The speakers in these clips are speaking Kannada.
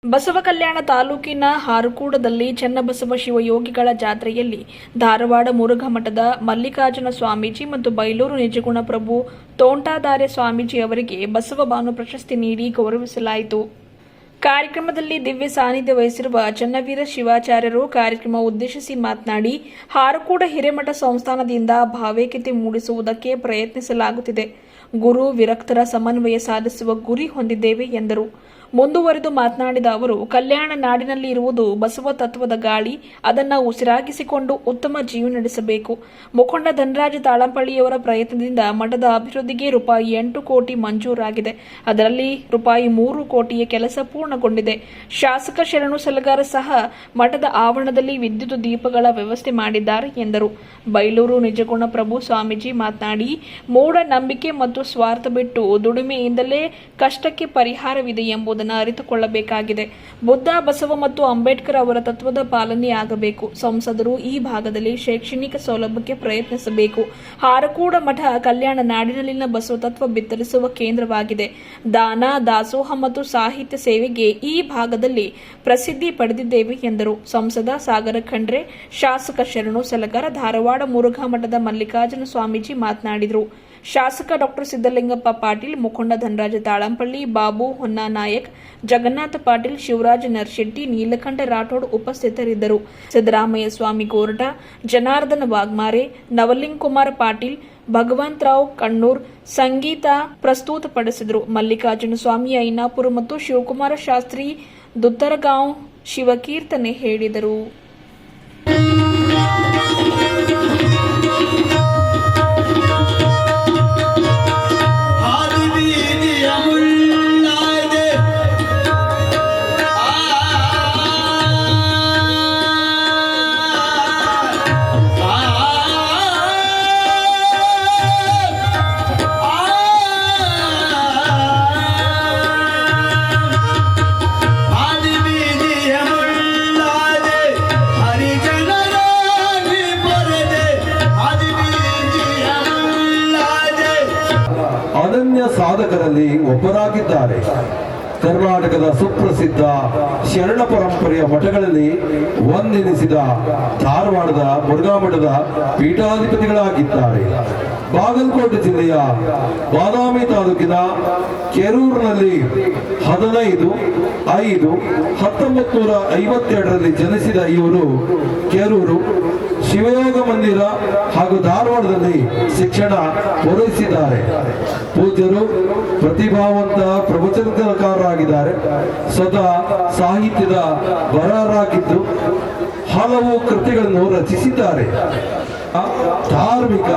ಬಸವಕಲ್ಯಾಣ ತಾಲೂಕಿನ ಹಾರಕೂಡದಲ್ಲಿ ಚನ್ನಬಸವ ಶಿವಯೋಗಿಗಳ ಜಾತ್ರೆಯಲ್ಲಿ ಧಾರವಾಡ ಮುರುಘಾ ಮಠದ ಮಲ್ಲಿಕಾರ್ಜುನ ಸ್ವಾಮೀಜಿ ಮತ್ತು ಬೈಲೂರು ನಿಜಗುಣ ಪ್ರಭು ತೋಂಟದಾರ್ಯ ಸ್ವಾಮೀಜಿ ಅವರಿಗೆ ಬಸವ ಭಾನು ಪ್ರಶಸ್ತಿ ನೀಡಿ ಗೌರವಿಸಲಾಯಿತು. ಕಾರ್ಯಕ್ರಮದಲ್ಲಿ ದಿವ್ಯ ಸಾನ್ನಿಧ್ಯ ವಹಿಸಿರುವ ಚನ್ನವೀರ ಶಿವಾಚಾರ್ಯರು ಕಾರ್ಯಕ್ರಮ ಉದ್ದೇಶಿಸಿ ಮಾತನಾಡಿ, ಹಾರಕೂಡ ಹಿರೇಮಠ ಸಂಸ್ಥಾನದಿಂದ ಭಾವೈಕ್ಯತೆ ಮೂಡಿಸುವುದಕ್ಕೆ ಪ್ರಯತ್ನಿಸಲಾಗುತ್ತಿದೆ. ಗುರು ವಿರಕ್ತರ ಸಮನ್ವಯ ಸಾಧಿಸುವ ಗುರಿ ಹೊಂದಿದ್ದೇವೆ ಎಂದರು. ಮುಂದುವರೆದು ಮಾತನಾಡಿದ ಅವರು, ಕಲ್ಯಾಣ ನಾಡಿನಲ್ಲಿ ಇರುವುದು ಬಸವ ತತ್ವದ ಗಾಳಿ. ಅದನ್ನು ಉಸಿರಾಗಿಸಿಕೊಂಡು ಉತ್ತಮ ಜೀವನ ನಡೆಸಬೇಕು. ಮುಖಂಡ ಧನರಾಜ ತಾಳಂಪಳ್ಳಿಯವರ ಪ್ರಯತ್ನದಿಂದ ಮಠದ ಅಭಿವೃದ್ಧಿಗೆ ₹8 ಕೋಟಿ ಮಂಜೂರಾಗಿದೆ. ಅದರಲ್ಲಿ ₹3 ಕೋಟಿಯ ಕೆಲಸ ಪೂರ್ಣಗೊಂಡಿದೆ. ಶಾಸಕ ಶರಣು ಸಲಗಾರ ಸಹ ಮಠದ ಆವರಣದಲ್ಲಿ ವಿದ್ಯುತ್ ದೀಪಗಳ ವ್ಯವಸ್ಥೆ ಮಾಡಿದ್ದಾರೆ ಎಂದರು. ಬೈಲೂರು ನಿಜಗುಣ ಪ್ರಭು ಸ್ವಾಮೀಜಿ ಮಾತನಾಡಿ, ಮೂಢನಂಬಿಕೆ ಮತ್ತು ಸ್ವಾರ್ಥ ಬಿಟ್ಟು ದುಡಿಮೆಯಿಂದಲೇ ಕಷ್ಟಕ್ಕೆ ಪರಿಹಾರವಿದೆ ಎಂಬುದನ್ನು ಅರಿತುಕೊಳ್ಳಬೇಕಾಗಿದೆ. ಬುದ್ಧ, ಬಸವ ಮತ್ತು ಅಂಬೇಡ್ಕರ್ ಅವರ ತತ್ವದ ಪಾಲನೆ ಆಗಬೇಕು. ಸಂಸದರು ಈ ಭಾಗದಲ್ಲಿ ಶೈಕ್ಷಣಿಕ ಸೌಲಭ್ಯಕ್ಕೆ ಪ್ರಯತ್ನಿಸಬೇಕು. ಹಾರಕೂಡ ಮಠ ಕಲ್ಯಾಣ ನಾಡಿನಲ್ಲಿನ ಬಸವ ತತ್ವ ಬಿತ್ತರಿಸುವ ಕೇಂದ್ರವಾಗಿದೆ. ದಾನ, ದಾಸೋಹ ಮತ್ತು ಸಾಹಿತ್ಯ ಸೇವೆಗೆ ಈ ಭಾಗದಲ್ಲಿ ಪ್ರಸಿದ್ಧಿ ಪಡೆದಿದ್ದೇವೆ ಎಂದರು. ಸಂಸದ ಸಾಗರ ಖಂಡ್ರೆ, ಶಾಸಕ ಶರಣು ಸಲಗಾರ, ಧಾರವಾಡ ಮುರುಘಾ ಮಠದ ಮಲ್ಲಿಕಾರ್ಜುನ ಸ್ವಾಮೀಜಿ ಮಾತನಾಡಿದರು. ಶಾಸಕ ಡಾ ಸಿದ್ದಲಿಂಗಪ್ಪ ಪಾಟೀಲ್, ಮುಖಂಡ ಧನರಾಜ ತಾಳಂಪಳ್ಳಿ, ಬಾಬು ಹೊನ್ನಾನಾಯಕ್, ಜಗನ್ನಾಥ ಪಾಟೀಲ್, ಶಿವರಾಜ ನರಶೆಟ್ಟಿ, ನೀಲಕಂಠ ರಾಠೋಡ್ ಉಪಸ್ಥಿತರಿದ್ದರು. ಸಿದ್ದರಾಮಯ್ಯ ಸ್ವಾಮಿ ಗೋರಟ, ಜನಾರ್ದನ ವಾಗ್ಮಾರೆ, ನವಲಿಂಗ್ ಕುಮಾರ್ ಪಾಟೀಲ್, ಭಗವಂತರಾವ್ ಕಣ್ಣೂರ್ ಸಂಗೀತ ಪ್ರಸ್ತುತಪಡಿಸಿದರು. ಮಲ್ಲಿಕಾರ್ಜುನ ಸ್ವಾಮಿ ಐನಾಪುರ ಮತ್ತು ಶಿವಕುಮಾರ ಶಾಸ್ತ್ರಿ ದುತ್ತರಗಾಂವ್ ಶಿವಕೀರ್ತನೆ ಹೇಳಿದರು. ಅನನ್ಯ ಸಾಧಕರಲ್ಲಿ ಒಬ್ಬರಾಗಿದ್ದಾರೆ. ಕರ್ನಾಟಕದ ಸುಪ್ರಸಿದ್ಧ ಶರಣ ಪರಂಪರೆಯ ಮಠಗಳಲ್ಲಿ ಒಂದೆನಿಸಿದ ಧಾರವಾಡದ ಮುರುಘಾ ಮಠದ ಪೀಠಾಧಿಪತಿಗಳಾಗಿದ್ದಾರೆ. ಬಾಗಲಕೋಟೆ ಜಿಲ್ಲೆಯ ಬಾದಾಮಿ ತಾಲೂಕಿನ ಕೆರೂರಿನಲ್ಲಿ 15/5/1952ರಲ್ಲಿ ಜನಿಸಿದ ಇವರು ಕೆರೂರು ಶಿವಯೋಗ ಮಂದಿರ ಹಾಗೂ ಧಾರವಾಡದಲ್ಲಿ ಶಿಕ್ಷಣ ಪೂರೈಸಿದ್ದಾರೆ. ಪೂಜ್ಯರು ಪ್ರತಿಭಾವಂತ ಪ್ರವಚನಕಾರರಾಗಿದ್ದಾರೆ. ಸ್ವತಃ ಸಾಹಿತ್ಯದ ಬರಹರಾಗಿದ್ದು ಹಲವು ಕೃತಿಗಳನ್ನು ರಚಿಸಿದ್ದಾರೆ. ಧಾರ್ಮಿಕ,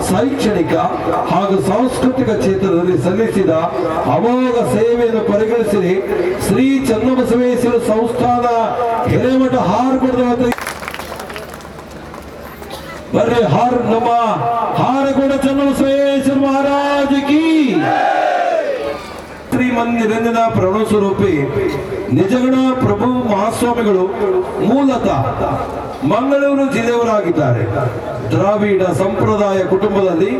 ಶೈಕ್ಷಣಿಕ ಹಾಗೂ ಸಾಂಸ್ಕೃತಿಕ ಕ್ಷೇತ್ರದಲ್ಲಿ ಸಲ್ಲಿಸಿದ ಅಮೋಘ ಸೇವೆಯನ್ನು ಪರಿಗಣಿಸಿ ಶ್ರೀ ಚನ್ನಬಸವೇಶ್ವರ ಸಂಸ್ಥಾನ ಹಿರೇಮಠ ಹಾರಕೂಡದ ಬರ್ರೆ ನಮ್ಮ ಹಾರಕೂಡ ಚನ್ನಬಸವೇಶ್ವರ ಮಹಾರಾಜ್ ಕಿ ಶ್ರೀಮಂದಿರಂಜನ ಪ್ರಣವ ಸ್ವರೂಪಿ ನಿಜಗುಣ ಪ್ರಭು ಮಹಾಸ್ವಾಮಿಗಳು ಮೂಲತಃ ಮಂಗಳೂರು ಜಿಲ್ಲೆಯವರಾಗಿದ್ದಾರೆ. ದ್ರಾವಿಡ ಸಂಪ್ರದಾಯ ಕುಟುಂಬದಲ್ಲಿ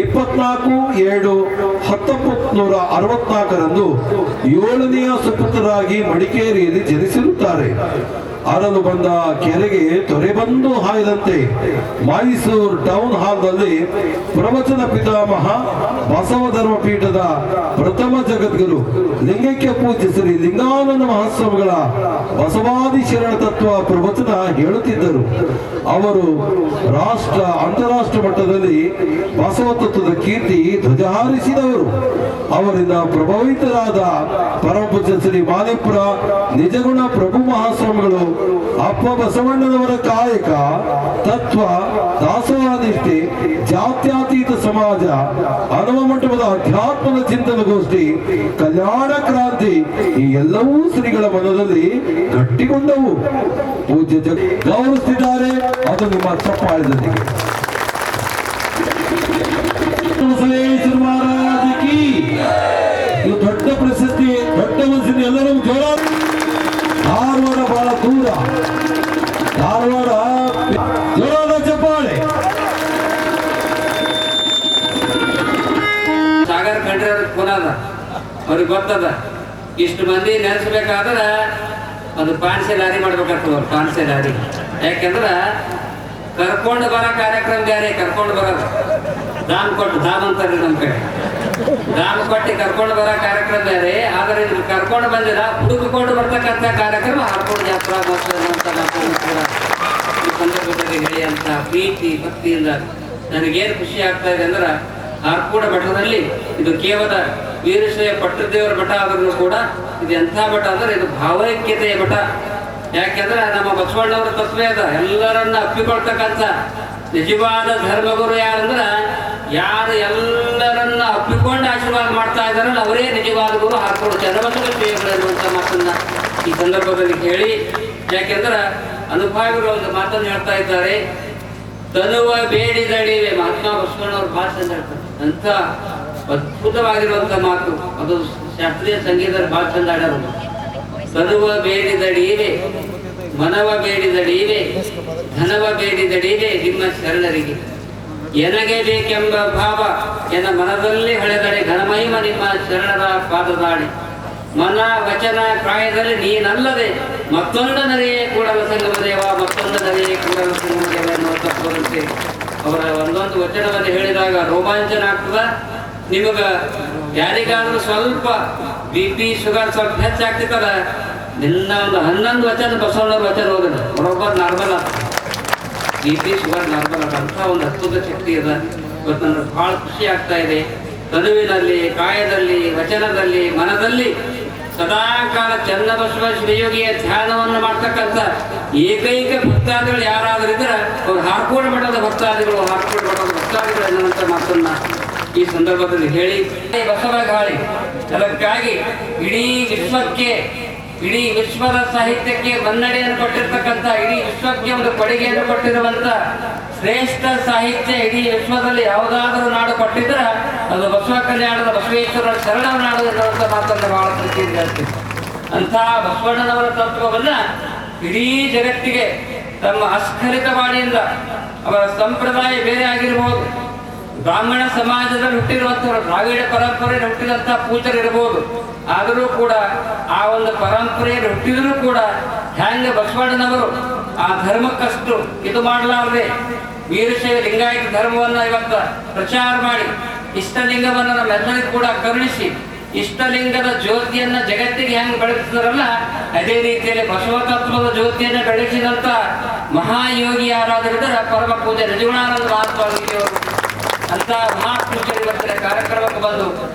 24/7/1964ರಂದು 7ನೆಯ ಸುಪುತ್ರರಾಗಿ ಮಡಿಕೇರಿಯಲ್ಲಿ ಜನಿಸಿರುತ್ತಾರೆ. ಅರಲು ಬಂದ ಕೆರೆಗೆ ತೊರೆ ಬಂದು ಹಾಯ್ದಂತೆ ಮೈಸೂರು ಟೌನ್ ಹಾಲ್ನಲ್ಲಿ ಪ್ರವಚನ ಪಿತಾಮಹ ಬಸವ ಧರ್ಮ ಪೀಠದ ಪ್ರಥಮ ಜಗದ್ಗುರು ಲಿಂಗೈಕ್ಯ ಪೂಜ್ಯ ಶ್ರೀ ಲಿಂಗಾನಂದ ಮಹಾಸ್ವಾಮಿಗಳ ಬಸವಾದಿ ಶರಣ ತತ್ವ ಪ್ರವಚನ ಹೇಳುತ್ತಿದ್ದರು. ಅವರು ರಾಷ್ಟ್ರ ಅಂತಾರಾಷ್ಟ್ರ ಮಟ್ಟದಲ್ಲಿ ಬಸವ ತತ್ವದ ಕೀರ್ತಿ ಧ್ವಜ ಹಾರಿಸಿದವರು. ಅವರಿಂದ ಪ್ರಭಾವಿತರಾದ ಪರಮಪೂಜ್ಯ ಶ್ರೀ ಮಾಲಿಪುರ ನಿಜಗುಣ ಪ್ರಭು ಮಹಾಸ್ವಾಮಿಗಳು ಅಪ್ಪ ಬಸವಣ್ಣನವರ ಕಾಯಕ, ತತ್ವ, ದಾಸೋಹನಿಷ್ಠೆ, ಜಾತ್ಯತೀತ ಸಮಾಜ, ಹನುಮ ಮಂಟಪದ ಅಧ್ಯಾತ್ಮದ ಚಿಂತನಗೋಷ್ಠಿ, ಕಲ್ಯಾಣ ಕ್ರಾಂತಿ ಈ ಎಲ್ಲವೂ ಶ್ರೀಗಳ ಮನದಲ್ಲಿ ಗಟ್ಟಿಗೊಂಡವು. ಪೂಜ್ಯ ಗೌರವಿಸುತ್ತಿದ್ದಾರೆ. ಅದು ನಿಮ್ಮ ಚಪ್ಪಾಳಿದೊಂದಿಗೆ ಮಹಾರಾಜಕಿ ಇದು ದೊಡ್ಡ ಪ್ರಶಸ್ತಿ, ದೊಡ್ಡ ಮನಸ್ಸಿನ ಎಲ್ಲರೂ ಜೋರ. ಧಾರವಾಡ ಬಹಳ ದೂರ, ಧಾರವಾಡ ಜೋರಾದ ಚಪ್ಪಾಳೆ. ಸಾಗರ ಖಂಡ್ರೆ ಅವ್ರಿಗೆ ಫೋನ್ ಅದ, ಅವ್ರಿಗೆ ಗೊತ್ತದ. ಇಷ್ಟು ಮಂದಿ ನೆನೆಸ್ಬೇಕಾದ್ರೆ ಒಂದು ಪಾನ್ಸೆ ಲಾರಿ ಮಾಡ್ಬೇಕಾಗ್ತದೆ. ಪಾನ್ಸೆ ಲಾರಿ ಯಾಕೆಂದ್ರೆ ಕರ್ಕೊಂಡು ಬರೋ ಕಾರ್ಯಕ್ರಮ ಬೇರೆ, ಕರ್ಕೊಂಡು ಬರೋದು ದಾಮ್ ಕೊಟ್ಟು, ದಾಮ್ ಅಂತಾರೆ ನಮ್ಮ ಕಡೆ, ದಾಮ್ ಕೊಟ್ಟು ಕರ್ಕೊಂಡು ಬರೋ ಕಾರ್ಯಕ್ರಮ ಬೇರೆ. ಆದರೆ ಇದು ಕರ್ಕೊಂಡು ಬಂದಿರ ಹುಡುಕಿಕೊಂಡು ಬರ್ತಕ್ಕಂಥ ಕಾರ್ಯಕ್ರಮ ಹಾರ್ಕೋಡು ಜಾತ್ರಾ ಮಹೋತ್ಸವ ಅಂತ ಈ ಸಂದರ್ಭದಲ್ಲಿ ಹೇಳುವಂಥ ಪ್ರೀತಿ ಭಕ್ತಿಯಿಂದ ನನಗೇನು ಖುಷಿ ಆಗ್ತಾ ಇದೆ ಅಂದ್ರೆ ಹಾರ್ಕೋಡು ಮಠದಲ್ಲಿ ಇದು ಕೇವಲ ವೀರಶೈವ ಪಟ್ಟದೇವರ ಮಠ ಆದ್ರೂ ಕೂಡ ಇದು ಎಂಥ ಮಠ ಅಂದ್ರೆ ಇದು ಭಾವೈಕ್ಯತೆಯ ಮಠ. ಯಾಕೆಂದ್ರೆ ನಮ್ಮ ಬಸವಣ್ಣವರ ತತ್ವ ಅದ, ಎಲ್ಲರನ್ನ ಅಪ್ಪಿಕೊಳ್ತಕ್ಕಂಥ ನಿಜವಾದ ಧರ್ಮಗುರು ಯಾರಂದ್ರೆ ಯಾರು ಎಲ್ಲರನ್ನ ಅಪ್ಪಿಕೊಂಡು ಆಶೀರ್ವಾದ ಮಾಡ್ತಾ ಇದ್ದಾರಲ್ಲ ಅವರೇ ನಿಜವಾದ ಗುರು. ಹಾರ್ಕೋಡು ಚನ್ನಬಸವ ಶ್ರೀಗಳು ಎನ್ನುವಂಥ ಮಾತನ್ನ ಈ ಸಂದರ್ಭದಲ್ಲಿ ಹೇಳಿ, ಯಾಕೆಂದ್ರೆ ಅನುಭಾವಿಗಳು ಒಂದು ಮಾತನ್ನು ಹೇಳ್ತಾ ಇದ್ದಾರೆ, ತನುವ ಬೇಡಿದಡಿವೆ. ಮಹಾತ್ಮ ಬಸವಣ್ಣವ್ರ ಭಾಷೆ ಹೇಳ್ತಾರೆ, ಅಂತ ಅದ್ಭುತವಾಗಿರುವಂತ ಮಾತು ಅದು. ಶಾಸ್ತ್ರೀಯ ಸಂಗೀತದ ಭಾಳ ಚಂದ ಆಡೋರು. ತನುವ ಬೇಡಿದಡಿವೆ, ಮನವ ಬೇಡಿದಡಿವೆ, ಧನವ ಬೇಡಿದಡಿವೆ ನಿಮ್ಮ ಶರಣರಿಗೆ. ಎನಗೆ ಬೇಕೆಂಬ ಭಾವ ಎನ್ನ ಮನದಲ್ಲಿ ಹೊಳೆದಡೆ ಘನಮಹಿಮ ನಿಮ್ಮ ಶರಣರ ಪಾದದಾಡಿ. ಮನ ವಚನ ಕಾಯದಲ್ಲಿ ನೀನಲ್ಲದೆ ಮತ್ತೊಂದು ನರೆಯೇ ಕೂಡಲ ಸಂಗಮ ದೇವ, ಮತ್ತೊಂದು ನರೆಯೇ ಕೂಡಲ ಸಂಗಮ ದೇವ ಎನ್ನುವ ತತ್ವದಂತೆ ಅವರ ಒಂದೊಂದು ವಚನವನ್ನು ಹೇಳಿದಾಗ ರೋಮಾಂಚನ ಆಗ್ತದ. ನಿಮಗ ಯಾರಿಗಾದ್ರೂ ಸ್ವಲ್ಪ BP ಶುಗರ್ ಸ್ವಲ್ಪ ಹೆಚ್ಚಾಗ್ತಿತ್ತಲ್ಲ, ನಿನ್ನ ಒಂದು 11 ವಚನ ಬಸವಣ್ಣವ್ರ ವಚನ ಹೋದ್ರೆ ಬರೋಬ್ಬರ್ ನಾರ್ಮಲ್ ಆಗ್ತದೆ. BP ಶುಗರ್ ನಾರ್ಮಲ್ ಆಗ ಅಂತ ಒಂದು ಅದ್ಭುತ ಶಕ್ತಿ ಅದ. ಇವತ್ತು ನನಗೆ ಬಹಳ ಖುಷಿ ಆಗ್ತಾ ಇದೆ. ತನುವಿನಲ್ಲಿ, ಕಾಯದಲ್ಲಿ, ವಚನದಲ್ಲಿ, ಮನದಲ್ಲಿ ಸದಾಕಾಲ ಚನ್ನಬಸವ ಶಿವಯೋಗಿಯ ಧ್ಯಾನವನ್ನು ಮಾಡ್ತಕ್ಕಂಥ ಏಕೈಕ ಭಕ್ತಾದಿಗಳು ಯಾರಾದರೂ ಇದ್ರೆ ಅವ್ರು ಹಾರ್ಕೋಡು ಮಠದ ಭಕ್ತಾದಿಗಳು, ಹಾರ್ಕೋಡು ಮಠದ ಭಕ್ತಾದಿಗಳು ಎನ್ನುವಂಥ ಮಾತನ್ನ ಈ ಸಂದರ್ಭದಲ್ಲಿ ಹೇಳಿ, ಬಸವ ಗಾಳಿ ಅದಕ್ಕಾಗಿ ಇಡೀ ವಿಶ್ವಕ್ಕೆ, ಇಡೀ ವಿಶ್ವದ ಸಾಹಿತ್ಯಕ್ಕೆ ಮನ್ನಣೆಯನ್ನು ಕೊಟ್ಟಿರ್ತಕ್ಕಂಥ, ಇಡೀ ವಿಶ್ವಕ್ಕೆ ಒಂದು ಕೊಡುಗೆಯನ್ನು ಕೊಟ್ಟಿರುವಂತ ಶ್ರೇಷ್ಠ ಸಾಹಿತ್ಯ ಇಡೀ ವಿಶ್ವದಲ್ಲಿ ಯಾವುದಾದರೂ ನಾಡು ಕೊಟ್ಟಿದ್ರೆ ಅದು ಬಸವ ಕಲ್ಯಾಣದ ಬಸವೇಶ್ವರ ಶರಣರ ನಾಡು ಎನ್ನುವಂಥ ಮಾತನ್ನು ಬಹಳ ಪ್ರೀತಿಯಿಂದ ಹೇಳ್ತೀವಿ. ಅಂತಹ ಬಸವಣ್ಣನವರ ತತ್ವವನ್ನ ಇಡೀ ಜಗತ್ತಿಗೆ ತಮ್ಮ ಅಸ್ಖಲಿತ ವಾಣಿಯಿಂದ, ಅವರ ಸಂಪ್ರದಾಯ ಬೇರೆ ಆಗಿರಬಹುದು, ಬ್ರಾಹ್ಮಣ ಸಮಾಜದಲ್ಲಿ ಹುಟ್ಟಿರುವಂಥವ್ರು, ದ್ರಾವಿಡ ಪರಂಪರೆಯಲ್ಲಿ ಹುಟ್ಟಿದಂಥ ಪೂಜರಿರ್ಬೋದು, ಆದರೂ ಕೂಡ ಆ ಒಂದು ಪರಂಪರೆಯಲ್ಲಿ ಹುಟ್ಟಿದರೂ ಕೂಡ ಹ್ಯಾಂಗ ಬಸವಣ್ಣನವರು ಆ ಧರ್ಮಕ್ಕಷ್ಟು ಇದು ಮಾಡಲಾರದೆ ವೀರಶೈವ ಲಿಂಗಾಯತ ಧರ್ಮವನ್ನು ಇವತ್ತು ಪ್ರಚಾರ ಮಾಡಿ ಇಷ್ಟಲಿಂಗವನ್ನು ನಮ್ಮೆಲ್ಲರಿಗೂ ಕೂಡ ಕರುಣಿಸಿ ಇಷ್ಟಲಿಂಗದ ಜ್ಯೋತಿಯನ್ನ ಜಗತ್ತಿಗೆ ಹೆಂಗೆ ಬೆಳಗಿಸಿದಾರಲ್ಲ ಅದೇ ರೀತಿಯಲ್ಲಿ ಬಸವ ತತ್ವದ ಜ್ಯೋತಿಯನ್ನು ಬೆಳಗಿಸಿದಂತ ಮಹಾಯೋಗಿ ಯಾರಾದರಿದ್ದಾರೆ ಪರಮ ಪೂಜೆ ನಿಜಗುಣಾನಂದ ಮಹಾತ್ಮರು ಅಂತ ಮಹಾಪೂಜೆ ಇವತ್ತಿನ ಕಾರ್ಯಕ್ರಮಕ್ಕೆ ಬಂದು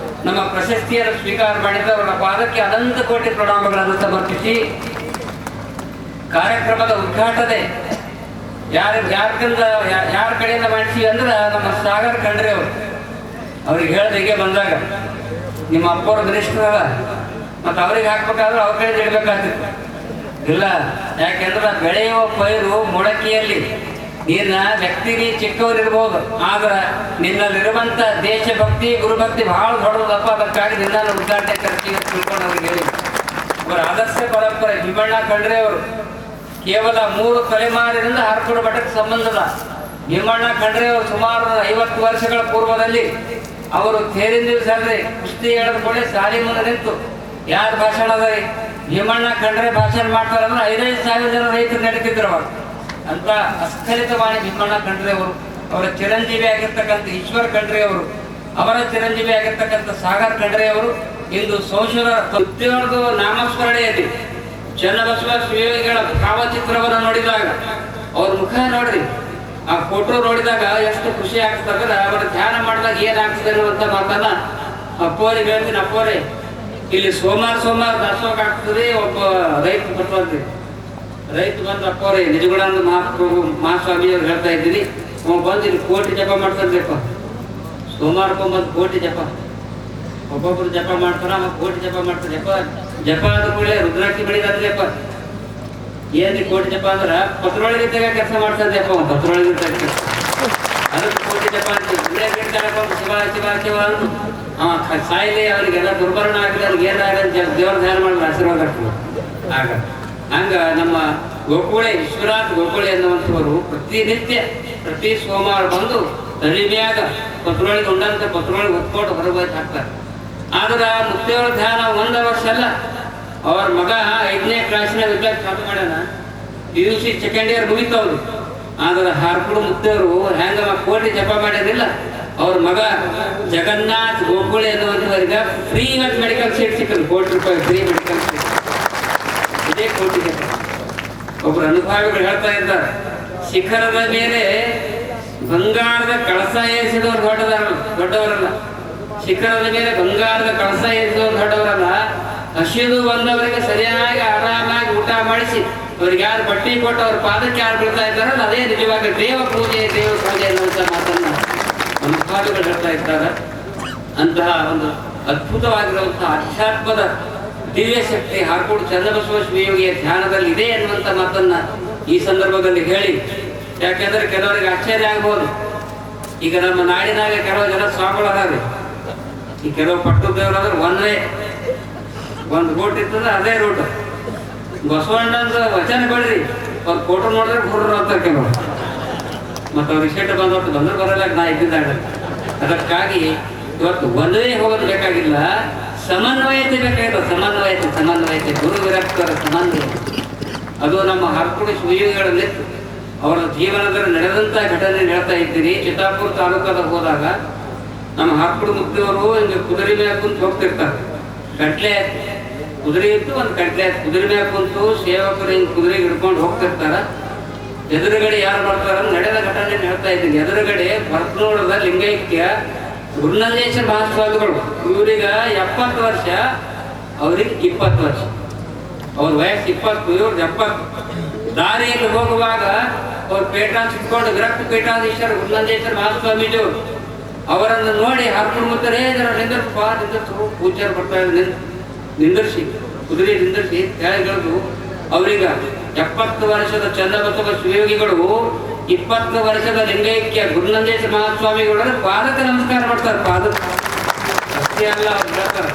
ನಮ್ಮ ಪ್ರಶಸ್ತಿಯನ್ನು ಸ್ವೀಕಾರ ಮಾಡಿದವರ ಪಾದಕ್ಕೆ ಅನಂತ ಕೋಟಿ ಪ್ರಣಾಮಗಳನ್ನು ಸಮರ್ಪಿಸಿ ಕಾರ್ಯಕ್ರಮದ ಉದ್ಘಾಟನೆ ಯಾರ ಕಡೆಯಿಂದ ಮಾಡಿಸಿ ಅಂದ್ರೆ ನಮ್ಮ ಸಾಗರ್ ಖಂಡ್ರೆ ಅವರು. ಅವ್ರಿಗೆ ಹೇಳ್ದ ಹೀಗೆ ಬಂದಾಗ ನಿಮ್ಮ ಅಪ್ಪವ್ರ ಗರಿಷ್ಠರ ಮತ್ತು ಅವ್ರಿಗೆ ಹಾಕ್ಬೇಕಾದ್ರೆ ಅವ್ರ ಕಡೆ ಇಡಬೇಕಾಗ್ತಿತ್ತು. ಇಲ್ಲ, ಯಾಕೆಂದ್ರೆ ಬೆಳೆಯುವ ಪೈರು ಮೊಳಕೆಯಲ್ಲಿ ನಿನ್ನ ವ್ಯಕ್ತಿಗೆ ಚಿಕ್ಕವರಿರ್ಬೋದು, ಆದ್ರೆ ನಿನ್ನಲ್ಲಿರುವಂತ ದೇಶಭಕ್ತಿ ಗುರುಭಕ್ತಿ ಬಹಳ ದೊಡ್ಡದಪ್ಪ. ಅದಕ್ಕಾಗಿ ನಿನ್ನ ಉದ್ಘಾಟನೆ ಖರ್ಚಿಗೆ ತಿಳ್ಕೊಂಡು ಅವ್ರಿಗೆ ಹೇಳಿ ಅವರ ಆದರ್ಶ ಪರಂಪರೆ ಭೀಮಣ್ಣ ಖಂಡ್ರೆ ಅವರು ಕೇವಲ 3 ತಲೆಮಾರಿನಿಂದ ಹಾರ್ಕೋಡು ಮಠಕ್ಕೆ ಸಂಬಂಧದ. ಭೀಮಣ್ಣ ಖಂಡ್ರೆ ಅವರು ಸುಮಾರು 50 ವರ್ಷಗಳ ಪೂರ್ವದಲ್ಲಿ ಅವರು ತೇರಿನ ದಿವಸ ಅಲ್ರಿ ಕುಸ್ತಿ ಹೇಳದ ಕೂಡ ಸಾಲಿ ಮುಂದೆ ನಿಂತು ಯಾರು ಭಾಷಣ ಅದ ರೀ ಭೀಮಣ್ಣ ಖಂಡ್ರೆ ಭಾಷಣ ಮಾಡ್ತಾರಂದ್ರೆ 5,000 ಜನ ರೈತರು ನಡೀತಿದ್ರು ಅವಾಗ. ಅಂತ ಅಸ್ಖಲಿತವಾಣಿ ಭೀಮಣ್ಣ ಖಂಡ್ರೆ ಅವರು, ಅವರ ಚಿರಂಜೀವಿ ಆಗಿರ್ತಕ್ಕಂಥ ಈಶ್ವರ ಖಂಡ್ರೆ ಅವರು, ಅವರ ಚಿರಂಜೀವಿ ಆಗಿರ್ತಕ್ಕಂಥ ಸಾಗರ್ ಖಂಡ್ರೆ ಅವರು ಇಂದು ಸಂಶೋಧನಾ ನಾಮಸ್ಮರಣೆಯಲ್ಲಿ ಚನ್ನಬಸವ ಶಿವಯೋಗಿಗಳ ಭಾವಚಿತ್ರವನ್ನು ನೋಡಿದಾಗ ಅವ್ರ ಮುಖ ನೋಡ್ರಿ, ಆ ಫೋಟೋ ನೋಡಿದಾಗ ಎಷ್ಟು ಖುಷಿ ಆಗ್ತದೆ. ಅವರ ಧ್ಯಾನ ಮಾಡಿದಾಗ ಏನಾಗ್ತದೆ ಅನ್ನುವಂಥ ಮಾತನ್ನ ಅಪ್ಪೋರಿಗೆ ಹೇಳ್ತೀನಿ. ಅಪ್ಪೋರೆ ಇಲ್ಲಿ ಸೋಮವಾರ ದಾಸೋಹ ಆಗ್ತದೆ. ಒಬ್ಬ ರೈತ ಬರ್ತಾರೆ, ರೈತ ಬಂದು ಅಪ್ಪೋರೆ ನಿಜಗುಣಾನಂದ ಮಹಾಸ್ವಾಮಿಯವ್ರು ಹೇಳ್ತಾ ಇದ್ದೀನಿ, ಬಂದು ಇಲ್ಲಿ ಕೋಟಿ ಜಪ ಮಾಡ್ತಾರಪ್ಪ. ಸೋಮವಾರಕ್ಕೊಂಬಂದು ಕೋಟಿ ಜಪ, ಒಬ್ಬೊಬ್ರು ಜಪ ಮಾಡ್ತಾರ, ಕೋಟಿ ಜಪ ಮಾಡ್ತಾರೆ. ಜಪ ಆದ ಕೂಡಲೇ ರುದ್ರಾಕ್ಷಿ ಬೆಳಿದಾದ್ರಪ್ಪ. ಏನ್ರಿ ಕೋಟಿ ಜಪ ಅಂದ್ರ ಪತ್ರೊಳಗಿದ್ದಾಗ ಕೆಲಸ ಮಾಡ್ತಾರಪ್ಪ, ಪತ್ರೊಳಗಿದ್ದಾಗ ಅದಕ್ಕೆ ಕೋಟಿ ಜಪ ಶಿವ ಅಂದು ಸಾಯಿಲಿ ಅವ್ರಿಗೆಲ್ಲ ದುರ್ಮರಣ ಆಗಲಿ, ಅವ್ರಿಗೆ ಏನಾಗಲಿ ದೇವ್ರ ಧ್ಯಾನ ಮಾಡಿದ್ರೆ ಆಶೀರ್ವಾದ ಆಗ್ತದೆ. ಆಗ ಹಂಗ ನಮ್ಮ ಗೋಕುಳೆ ವಿಶ್ವನಾಥ್ ಗೋಕುಳೆ ಎನ್ನುವಂಥವರು ಪ್ರತಿನಿತ್ಯ ಪ್ರತಿ ಸೋಮವಾರ ಬಂದು ತಳಿಮ್ಯಾಗ ಪತ್ರೊಳಗೆ ಉಂಡಂತ ಪತ್ರೊಳಗೆ ಹೊತ್ಕೊಂಡು ಹೊರಗೆ ಹಾಕ್ತಾರೆ. ಆದ್ರೆ ಮುತ್ತೇವರ ಧ್ಯಾನ 1 ವರ್ಷ ಅಲ್ಲ, ಅವ್ರ ಮಗ 5ನೇ ಕ್ಲಾಸಿನ ವಿದ್ಯಾರ್ಥಿ ಚಾಲು ಮಾಡ್ಯಾನ. PUC ಸೆಕೆಂಡ್ ಇಯರ್ ಮುಗಿತವ್ರು. ಆದ್ರೆ ಹಾರ್ಕುಡು ಮುತ್ತವರು ಹೆಂಗ ಕೋಟಿ ಜಪ ಮಾಡ್ಯಾರಿಲ್ಲ, ಅವ್ರ ಮಗ ಜಗನ್ನಾಥ್ ಗೋಕುಳೆ ಅನ್ನುವಂಥವ್ರಿಗೆ ಫ್ರೀ ಮೆಡಿಕಲ್ ಸೀಟ್ ಸಿಕ್ಕದು. ₹1 ಫ್ರೀ ಮೆಡಿಕಲ್ ಸೀಟ್. ಇದೇ ಕೋಟಿ ಜಪ. ಒಬ್ರು ಅನುಭವಿಗಳು ಹೇಳ್ತಾ ಇದ್ದಾರೆ, ಶಿಖರದ ಮೇಲೆ ಬಂಗಾರದ ಕಳಸ ಏರಿಸಿದವರು ದೊಡ್ಡವರಲ್ಲ. ಶಿಖರದ ಮೇಲೆ ಬಂಗಾರದ ಕಳಸ ಏರಿಸಿದವರು ದೊಡ್ಡವರಲ್ಲ. ಹಸಿದು ಬಂದವರಿಗೆ ಸರಿಯಾಗಿ ಆರಾಮಾಗಿ ಊಟ ಮಾಡಿಸಿ ಅವ್ರಿಗೆ ಯಾರು ಬಟ್ಟೆ ಕೊಟ್ಟು ಅವ್ರ ಪಾದಕ್ಕೆ ಯಾರು ಬೀಳ್ತಾ ಇದ್ದಾರಲ್ಲ, ಅದೇ ನಿಜವಾಗಿ ದೇವ ಪೂಜೆ ಅನ್ನುವಂಥ ಮಾತನ್ನ ಅನುಭವಿಗಳು ಹೇಳ್ತಾ ಇದ್ದಾರೆ. ಅಂತಹ ಒಂದು ಅದ್ಭುತವಾಗಿರುವಂತಹ ಅಧ್ಯಾತ್ಮದ ದಿವ್ಯ ಶಕ್ತಿ ಹಾರ್ಕೋಡು ಚನ್ನಬಸವ ಶಿವಯೋಗಿಯ ಧ್ಯಾನದಲ್ಲಿ ಇದೆ ಎನ್ನುವಂಥ ಮಾತನ್ನ ಈ ಸಂದರ್ಭದಲ್ಲಿ ಹೇಳಿ, ಯಾಕೆಂದ್ರೆ ಕೆಲವರಿಗೆ ಆಶ್ಚರ್ಯ ಆಗ್ಬೋದು. ಈಗ ನಮ್ಮ ನಾಡಿನಾಗ ಕೆಲವು ಜನ ಸ್ವಾಮಿಗಳಾದ್ರೆ, ಈ ಕೆಲವು ಪಟ್ಟದೇವರಾದ್ರೆ ಒಂದು ರೂಟ್ ಇರ್ತಂದ್ರೆ ಅದೇ ರೂಟ್. ಬಸವಣ್ಣಂದ ವಚನ ಬೇಡ್ರಿ, ಅವ್ರ ಫೋಟೋ ನೋಡಿದ್ರೆ ಹುಡ್ರು ಅಂತಾರೆ ಕೆಲವರು. ಮತ್ತು ಅವ್ರಿಗೆ ಶೆಟ್ ಬಂದ್ರೆ ಬರಲ್ಲ, ನಾ ಇದ್ದಿದ್ದಾಗ. ಅದಕ್ಕಾಗಿ ಇವತ್ತು ಒಂದೇ ಹೋಗೋದು ಬೇಕಾಗಿಲ್ಲ, ಸಮನ್ವಯತೆ ಬೇಕಾಗಿಲ್ಲ. ಸಮನ್ವಯತೆ ಗುರು ವಿರಕ್ತರ ಸಮನ್ವಯ ಅದು ನಮ್ಮ ಹಾರ್ಕೋಡು ಶಿವಯೋಗಿಗಳಲ್ಲಿ ಅವರ ಜೀವನದಲ್ಲಿ ನಡೆದಂತ ಘಟನೆ ಹೇಳ್ತಾ ಇದ್ದೀರಿ. ಚಿತ್ತಾಪುರ ತಾಲೂಕಾದ ಹೋದಾಗ ನಮ್ಮ ಹಾರ್ಕೋಡು ಮುಕ್ತಿಯವರು ಹಿಂಗೆ ಕುದುರೆ ಮೇಲೆ ಕುಂತು ಹೋಗ್ತಿರ್ತಾರೆ. ಕಟ್ಲೆ ಕುದುರೆ ಇತ್ತು, ಒಂದು ಕಟ್ಲೆ ಕುದುರೆ ಮೇಲೆ ಕುಂತು ಸೇವಕರು ಹಿಂಗೆ ಕುದುರೆಗೆ ಹಿಡ್ಕೊಂಡು ಹೋಗ್ತಿರ್ತಾರ. ಎದುರುಗಡೆ ಯಾರು ಮಾಡ್ತಾರ ನಡೆದ ಘಟನೆ ಹೇಳ್ತಾ ಇದ್ದೀನಿ. ಎದುರುಗಡೆ ಭರತನೂರದ ಲಿಂಗೈಕ್ಯ ಗುರುನಂದೇಶ್ವರ ಮಹಾಸ್ವಾಮಿಗಳು, ಇವ್ರೀಗ 70 ವರ್ಷ, ಅವ್ರಿಗೆ 20 ವರ್ಷ. ಅವ್ರ ವಯಸ್ಸು 20, ಇವ್ರದ್ದು 70. ದಾರಿಯಲ್ಲಿ ಹೋಗುವಾಗ ಅವ್ರ ಪೇಟಾನ್ ಸಿಟ್ಕೊಂಡು ವಿರಕ್ತ ಪೀಠಾಧೀಶ್ವರ ಗುರುನಂದೇಶ್ವರ ಮಹಾಸ್ವಾಮೀಜಿಯವರು ಅವರನ್ನು ನೋಡಿ ಹಾರ್ಕೊಂಡು ಮುತ್ತರೇ ನಿಂದಿರ್ಸು ಪೂಜ್ಯರು ಬರ್ತಾ ನಿಂದಿರ್ಸಿ ಕುದುರೆ ನಿಂದಿರ್ಸಿ ಕೆಳಗಿಳಿದು ಅವ್ರೀಗ 70 ವರ್ಷದ ಚನ್ನಬಸವ ಶಿವಯೋಗಿಗಳು 20 ವರ್ಷದ ಲಿಂಗೈಕ್ಯ ಗುರುನಂದೇಶ್ವರ ಮಹಾಸ್ವಾಮಿಗಳು ಪಾದಕ್ಕೆ ನಮಸ್ಕಾರ ಮಾಡ್ತಾರೆ. ಪಾದಕ್ಕೆ ಅಷ್ಟೇ ಅಲ್ಲ, ಅವ್ರು ಹೇಳ್ತಾರೆ.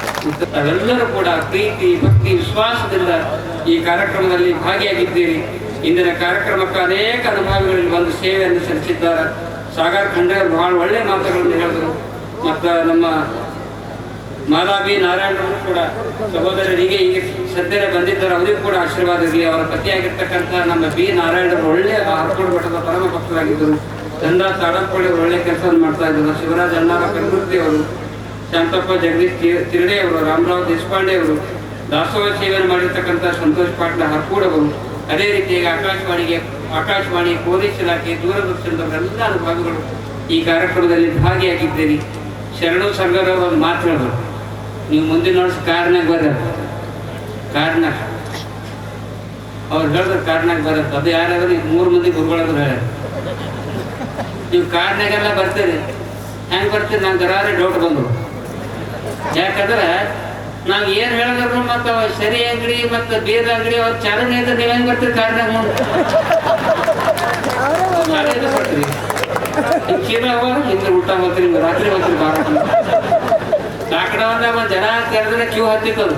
ತಾವೆಲ್ಲರೂ ಕೂಡ ಪ್ರೀತಿ ಭಕ್ತಿ ವಿಶ್ವಾಸದಿಂದ ಈ ಕಾರ್ಯಕ್ರಮದಲ್ಲಿ ಭಾಗಿಯಾಗಿದ್ದೀರಿ. ಇಂದಿನ ಕಾರ್ಯಕ್ರಮಕ್ಕೆ ಅನೇಕ ಅನುಭವಿಗಳಲ್ಲಿ ಬಂದು ಸೇವೆಯನ್ನು ಸಲ್ಲಿಸಿದ್ದಾರೆ. ಸಾಗರ್ ಖಂಡ್ರೆ ಬಹಳ ಒಳ್ಳೆ ಮಾತುಗಳನ್ನು ಹೇಳಿದರು. ಮತ್ತು ನಮ್ಮ ಮಾಲಾಬಿ ನಾರಾಯಣರು ಕೂಡ ಸಹೋದರರಿಗೆ ಈಗ ಸದ್ಯನೇ ಬಂದಿದ್ದಾರೆ, ಅವರಿಗೂ ಕೂಡ ಆಶೀರ್ವಾದ ಇರಲಿ. ಅವರ ಪತಿಯಾಗಿರ್ತಕ್ಕಂಥ ನಮ್ಮ ಬಿ ನಾರಾಯಣರು ಒಳ್ಳೆ ಹಾರ್ಕೋಡು ಮಠದ ಪರಮ ಭಕ್ತರಾಗಿದ್ದರು. ಚಂದ್ರ ತಾಳಂಪಳ್ಳಿ ಒಳ್ಳೆ ಕೆಲಸವನ್ನು ಮಾಡ್ತಾ ಇದ್ದರು. ಶಿವರಾಜ್ ಅಣ್ಣಾರ ಕಲಬುರ್ಗಿ ಅವರು, ಶಾಂತಪ್ಪ ಜಗದೀಶ್ ತಿರುಡೆ ಅವರು, ರಾಮರಾವ್ ದೇಶಪಾಂಡೆ ಅವರು, ದಾಸೋಹ ಸೇವೆಯನ್ನು ಮಾಡಿರ್ತಕ್ಕಂಥ ಸಂತೋಷ್ ಪಾಟ್ಲ ಹರ್ಕೂಡ್ ಅವರು, ಅದೇ ರೀತಿಯಾಗಿ ಆಕಾಶವಾಣಿ ಪೊಲೀಸ್ ಇಲಾಖೆ ದೂರದರ್ಶನದವರೆಲ್ಲ ಅನುಭವಿಗಳು ಈ ಕಾರ್ಯಕ್ರಮದಲ್ಲಿ ಭಾಗಿಯಾಗಿದ್ದೀರಿ. ಶರಣು ಸಂಘದವರು ಒಂದು ಮಾತು ಹೇಳಿದ್ರು, ನೀವು ಮುಂದಿನ ವರ್ಷ ಕಾರ್ನಾಗ ಬರೋದು ಕಾರ್ನಾಗ ಅವ್ರು ಹೇಳಿದ್ರು ಕಾರ್ನಾಗ ಬರೋದು. ಅದು ಯಾರಾದ್ರೂ 3 ಮಂದಿ ಗುರುಗಳಾದ್ರು ಹೇಳ್ಯಾರ. ನೀವು ಕಾರ್ನಾಗೆಲ್ಲ ಬರ್ತೀರಿ, ಹೆಂಗೆ ಬರ್ತೀರಿ? ನಂಗೆ ಗರಾರೆ ಡೌಟ್ ಬಂದರು. ಯಾಕಂದ್ರೆ ನಾವು ಏನು ಹೇಳಿದ್ರು ಮತ್ತು ಸರಿ ಅಂಗಡಿ ಮತ್ತು ಬೀರ್ ಅಂಗಡಿ ಅವ್ರು ಚಾಲನೆ ಇದ್ರೆ ನೀವು ಹೆಂಗೆ ಬರ್ತೀರಿ ಕಾರ್ನಾಗ ಮುಂದೆ ಬರ್ತೀರಿ? ಚೀಲ ಹೋಗೋದು ಹಿಂಗೆ ಊಟ ಹೋಗ್ತೀರಿ, ಹಿಂಗೆ ರಾತ್ರಿ ಹೋಗ್ತೀರಿ. ಲಾಕ್ಡೌನ್ ಒಂದು ಜನ ಕರೆದ್ರೆ ಕ್ಯೂ ಹತ್ತಿತ್ತದು.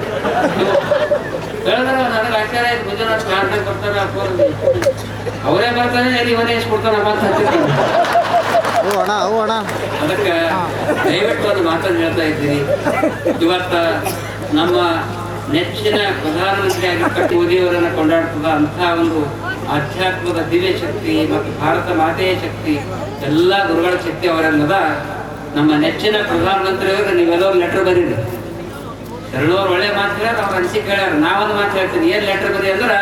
ಹೇಳಿದ್ರೆ ನನಗೆ ಆಶ್ಚರ್ಯ ಆಯ್ತು, ಮುಂಜಾನೆ ಕಾರ್ನಾಗ ಬರ್ತಾರೆ ಅವರೇ ಬರ್ತಾರೆ, ಇವನೇ ಎಷ್ಟು ಕೊಡ್ತಾನೆ ಅಂತ ಹತ್ತಿರ್ತೀನಿ. ಅದಕ್ಕೆ ದಯವಿಟ್ಟು ಒಂದು ಮಾತನ್ನು ಹೇಳ್ತಾ ಇದ್ದೀನಿ. ಇವತ್ತ ನಮ್ಮ ನೆಚ್ಚಿನ ಪ್ರಧಾನಮಂತ್ರಿ ಆಗಿರ್ತಕ್ಕ ಮೋದಿಯವರನ್ನು ಕೊಂಡಾಡ್ತದ ಅಂತಹ ಒಂದು ಆಧ್ಯಾತ್ಮದ ದಿವ್ಯ ಶಕ್ತಿ ಮತ್ತು ಭಾರತ ಮಾತೆಯ ಶಕ್ತಿ, ಎಲ್ಲ ಗುರುಗಳ ಶಕ್ತಿ ಅವರನ್ನದ. ನಮ್ಮ ನೆಚ್ಚಿನ ಪ್ರಧಾನಮಂತ್ರಿಯವರು ನೀವೆಲ್ಲರೂ ಲೆಟರ್ ಬರೀರಿ. ಶರಣವ್ರು ಒಳ್ಳೆ ಮಾತು ಹೇಳ್ಯಾರ, ಅವ್ರ ಅನಿಸಿಕೆ ಹೇಳ್ಯಾರ. ನಾವೊಂದು ಮಾತು ಹೇಳ್ತೀನಿ, ಏನು ಲೆಟರ್ ಬರೀ ಅಂದ್ರೆ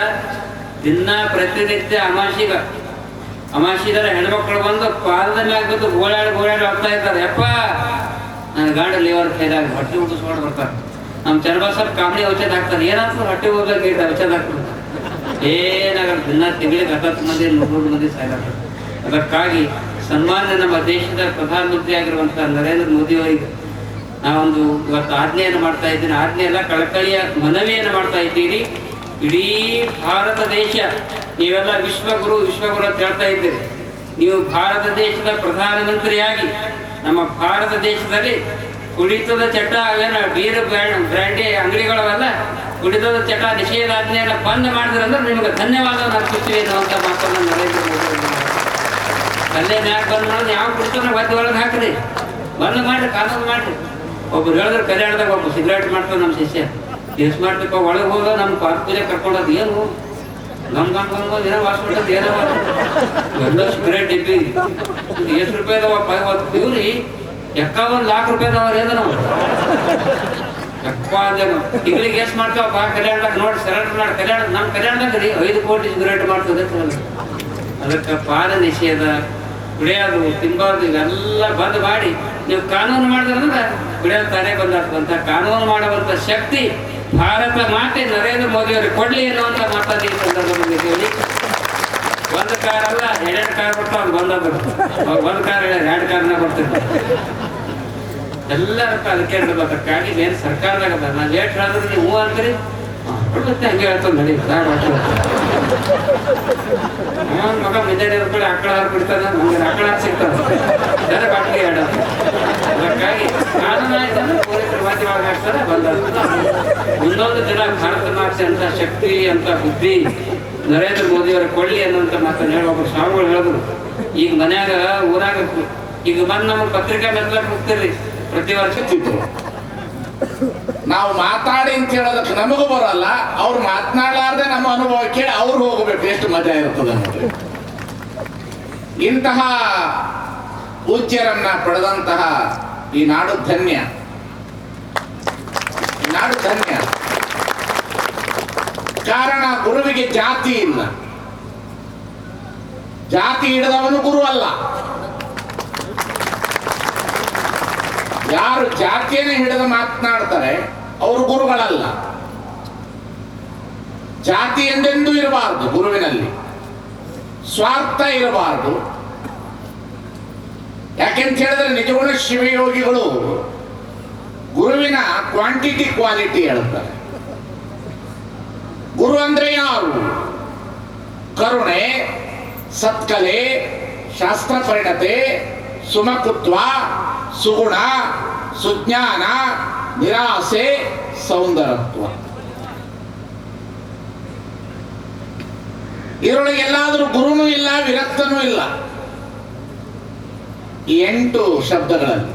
ದಿನ ಪ್ರತಿನಿತ್ಯ ಅಮಾಶಿದರೆ ಹೆಣ್ಮಕ್ಳು ಬಂದು ಪಾದದ ಮ್ಯಾಗ ಬಂದು ಗೋಳಾಡಿ ಹೋಗ್ತಾ ಇರ್ತಾರೆ. ಯಪ್ಪ ನನ್ನ ಗಾಂಡ ಲಿವರ್ ಫೇಲಾಗಿ ಹೊಟ್ಟೆ ಉಡಿಸ್ಕೊಂಡು ಬರ್ತಾರೆ. ನಮ್ಮ ಚನ್ನಬಸಪ್ಪ ಕಾಮಿಡಿ ಔಷಧ ಹಾಕ್ತಾರೆ. ಏನಾಗ್ತದೆ ಹೊಟ್ಟೆ ಹೋಗ್ಬೇಕು ಔಷಧ ಹಾಕ್ತಾರೆ. ಏನಾಗಲ್ಲ, ದಿನ ತಿಂಗಳಿಗೆ 10 ಮಂದಿ 100 ಮಂದಿ ಸಾಯ್ತಾರೆ. ಅದಕ್ಕಾಗಿ ಸನ್ಮಾನ್ಯ ನಮ್ಮ ದೇಶದ ಪ್ರಧಾನಮಂತ್ರಿ ಆಗಿರುವಂಥ ನರೇಂದ್ರ ಮೋದಿ ಅವರಿಗೆ ನಾವೊಂದು ಇವತ್ತು ಆಜ್ಞೆಯನ್ನು ಮಾಡ್ತಾ ಇದ್ದೀನಿ. ಆಜ್ಞೆ ಎಲ್ಲ ಕಳಕಳಿಯ ಮನವಿಯನ್ನು ಮಾಡ್ತಾ ಇದ್ದೀರಿ. ಇಡೀ ಭಾರತ ದೇಶ ನೀವೆಲ್ಲ ವಿಶ್ವಗುರು ಅಂತ ಹೇಳ್ತಾ ಇದ್ದೀರಿ. ನೀವು ಭಾರತ ದೇಶದ ಪ್ರಧಾನಮಂತ್ರಿಯಾಗಿ ನಮ್ಮ ಭಾರತ ದೇಶದಲ್ಲಿ ಕುಡಿತದ ಚಟ ಅವೇನ ಬೀರ್ ಬ್ರ್ಯಾಂಡಿ ಅಂಗಡಿಗಳವೆಲ್ಲ ಕುಡಿತದ ಚಟ ನಿಷೇಧಾಜ್ಞೆಯನ್ನು ಬಂದ್ ಮಾಡಿದ್ರಂದ್ರೆ ನಿಮಗೆ ಧನ್ಯವಾದವನ್ನು ಅರ್ಪಿಸ್ತೀವಿ ಅನ್ನುವಂಥ ಮಾತನ್ನು ನರೇಂದ್ರ ಮೋದಿ ಅಲ್ಲೇ ಮ್ಯಾಕ್ ಬಂದ್ ಮಾಡೋದು. ಯಾವ ಕುಡಿತನ ಒದ್ದು ಒಳಗೆ ಹಾಕ್ರಿ, ಬಂದ್ ಮಾಡ್ರಿ, ಕಾನೂನು ಮಾಡ್ರಿ. ಒಬ್ರು ಹೇಳಿದ್ರು ಕಲ್ಯಾಣದಾಗ ಒಬ್ಬ ಸಿಗರೇಟ್ ಮಾಡ್ತಾನೆ ನಮ್ಮ ಶಿಷ್ಯ. ಎಷ್ಟು ಮಾಡ್ತೀಪ್ಪ ಒಳಗೆ ಹೋದ ನಮ್ಮ ಪಾರ್ಕ್ ಪೂಜೆ ಕರ್ಕೊಂಡದ್ದು ಏನು ನಮ್ಗೆ ಏನೋ ಹಾಸ್ಪಿಟಲ್ ಏನೋ ಎಲ್ಲ ಸಿಗರೇಟ್ ಡಿಬ್ಬಿ ಎಷ್ಟು ರೂಪಾಯಿ ಅದಾವಪ್ಪ ಇವತ್ತು ಇವ್ರಿ ಎಕ್ಕ 1 लाख ರೂಪಾಯಿ ಅದಾವ ಏನ ನಾವು ಎಪ್ಪ ಅಂದೇನು ತಿಂಗಳಿಗೆ ಎಷ್ಟು ಮಾಡ್ತಾವಪ್ಪ ಕಲ್ಯಾಣದಾಗ ನೋಡಿ ಸರೆಂಡರ್ ಮಾಡಿ ಕಲ್ಯಾಣ ನಮ್ಮ ಕಲ್ಯಾಣದಾಗ ರೀ 5 ಕೋಟಿ ಸಿಗರೇಟ್ ಮಾಡ್ತದೆ ಅದಕ್ಕೆ ಪಾದ ನಿಷೇಧ ಕುಡಿಯೋದು ತಿನ್ಬಾರ್ದು ಇವೆಲ್ಲ ಬಂದ್ ಮಾಡಿ ನೀವು ಕಾನೂನು ಮಾಡಿದ್ರಂದ್ರೆ ಕುಡಿಯೋದು ತಾನೇ ಬಂದಾಗ್ತಂತ ಕಾನೂನು ಮಾಡುವಂತ ಶಕ್ತಿ ಭಾರತ ಮಾತೆ ನರೇಂದ್ರ ಮೋದಿ ಅವರಿಗೆ ಕೊಡ್ಲಿ ಅನ್ನುವಂತ ಮಾತಾಡಿ ಈ ಸಂದರ್ಭದಲ್ಲಿ ಹೇಳಿ ಒಂದು ಕಾರ್ ಅಲ್ಲ 2 ಕಾರ್ ಬರ್ತಾವ ಅವ್ರು ಬಂದ್ರು ಒಂದು ಕಾರ್ 2 ಕಾರ್ನ ಬರ್ತಿರ್ತಾರೆ ಎಲ್ಲರ ಅದಕ್ಕೆ ಅದಕ್ಕಾಗಿ ಏನು ಸರ್ಕಾರದಾಗ ಅದ ನಾನು ಲೇಟ್ ಆದ್ರೆ ನೀವು ಹೂ ಅಂತೀರಿ ಕೊಡುತ್ತೆ ಹಂಗೆ ಹೇಳ್ತಾವ ನಡಿ ಮಗ ಮುಂಜಾನೆ ಕೂಡ ಆಕಳ ಹಾಲು ಬಿಡ್ತಾನ ನಮ್ಗೆ ಆಕಳ ಹಾಲು ಸಿಗ್ತಾನೆ ಜನ ಬಾಟ್ಲಿ ಆಡ ಅದಕ್ಕಾಗಿ ಕಾನೂನು ಆಯ್ತಂದ್ರೆ ಪೊಲೀಸರು ಮಾಧ್ಯಮವಾಗಿ ಹಾಕ್ತಾರೆ ಬಂದ ಮುಂದೊಂದು ದಿನ ಭಾರತ ಮಾತೆ ಅಂತ ಶಕ್ತಿ ಅಂತ ಬುದ್ಧಿ ನರೇಂದ್ರ ಮೋದಿ ಅವರ ಕೊಳ್ಳಿ ಅನ್ನುವಂತ ಮಾತನ್ನು ಹೇಳಿ ಒಬ್ಬರು ಸ್ವಾಮಿಗಳು ಹೇಳಿದ್ರು ಈಗ ಮನ್ಯಾಗ ಊರಾಗ ಈಗ ಬಂದು ನಮಗೆ ಪತ್ರಿಕಾ ಮೆತ್ತಲಾಗ ಹೋಗ್ತಿರ್ರಿ ಪ್ರತಿ ವರ್ಷ ಚಿತ್ರ ನಾವು ಮಾತಾಡಿ ಅಂತ ಹೇಳೋದಕ್ಕೆ ನಮಗೂ ಬರಲ್ಲ, ಅವ್ರು ಮಾತನಾಡಲಾರ್ದೆ ನಮ್ಮ ಅನುಭವ ಕೇಳಿ ಅವ್ರು ಹೋಗಬೇಕು, ಎಷ್ಟು ಮಜಾ ಇರ್ತದೆ ನೋಡ್ರಿ. ಇಂತಹ ಪೂಜ್ಯರನ್ನ ಪಡೆದಂತಹ ಈ ನಾಡು ಧನ್ಯ, ಈ ನಾಡು ಧನ್ಯ. ಕಾರಣ ಗುರುವಿಗೆ ಜಾತಿ ಇಲ್ಲ, ಜಾತಿ ಹಿಡಿದವನು ಗುರು ಅಲ್ಲ. ಯಾರು ಜಾತಿಯನ್ನು ಹಿಡಿದು ಮಾತನಾಡ್ತಾರೆ ಅವರು ಗುರುಗಳಲ್ಲ. ಜಾತಿ ಎಂದೆಂದೂ ಇರಬಾರದು ಗುರುವಿನಲ್ಲಿ, ಸ್ವಾರ್ಥ ಇರಬಾರದು. ಯಾಕೆಂತ ಹೇಳಿದ್ರೆ ನಿಜಗುಣ ಶಿವಯೋಗಿಗಳು ಗುರುವಿನ ಕ್ವಾಂಟಿಟಿ ಕ್ವಾಲಿಟಿ ಹೇಳ್ತಾರೆ. ಗುರು ಅಂದ್ರೆ ಯಾರು? ಕರುಣೆ, ಸತ್ಕಲೆ, ಶಾಸ್ತ್ರ ಪರಿಣತೆ, ಸುಮಕುತ್ವ, ಸುಗುಣ, ಸುಜ್ಞಾನ, ನಿರಾಸೆ, ಸೌಂದರತ್ವ. ಇದರೊಳಗೆ ಎಲ್ಲಾದರೂ ಗುರುನೂ ಇಲ್ಲ, ವಿರಕ್ತನೂ ಇಲ್ಲ. ಈ 8 ಶಬ್ದಗಳಲ್ಲಿ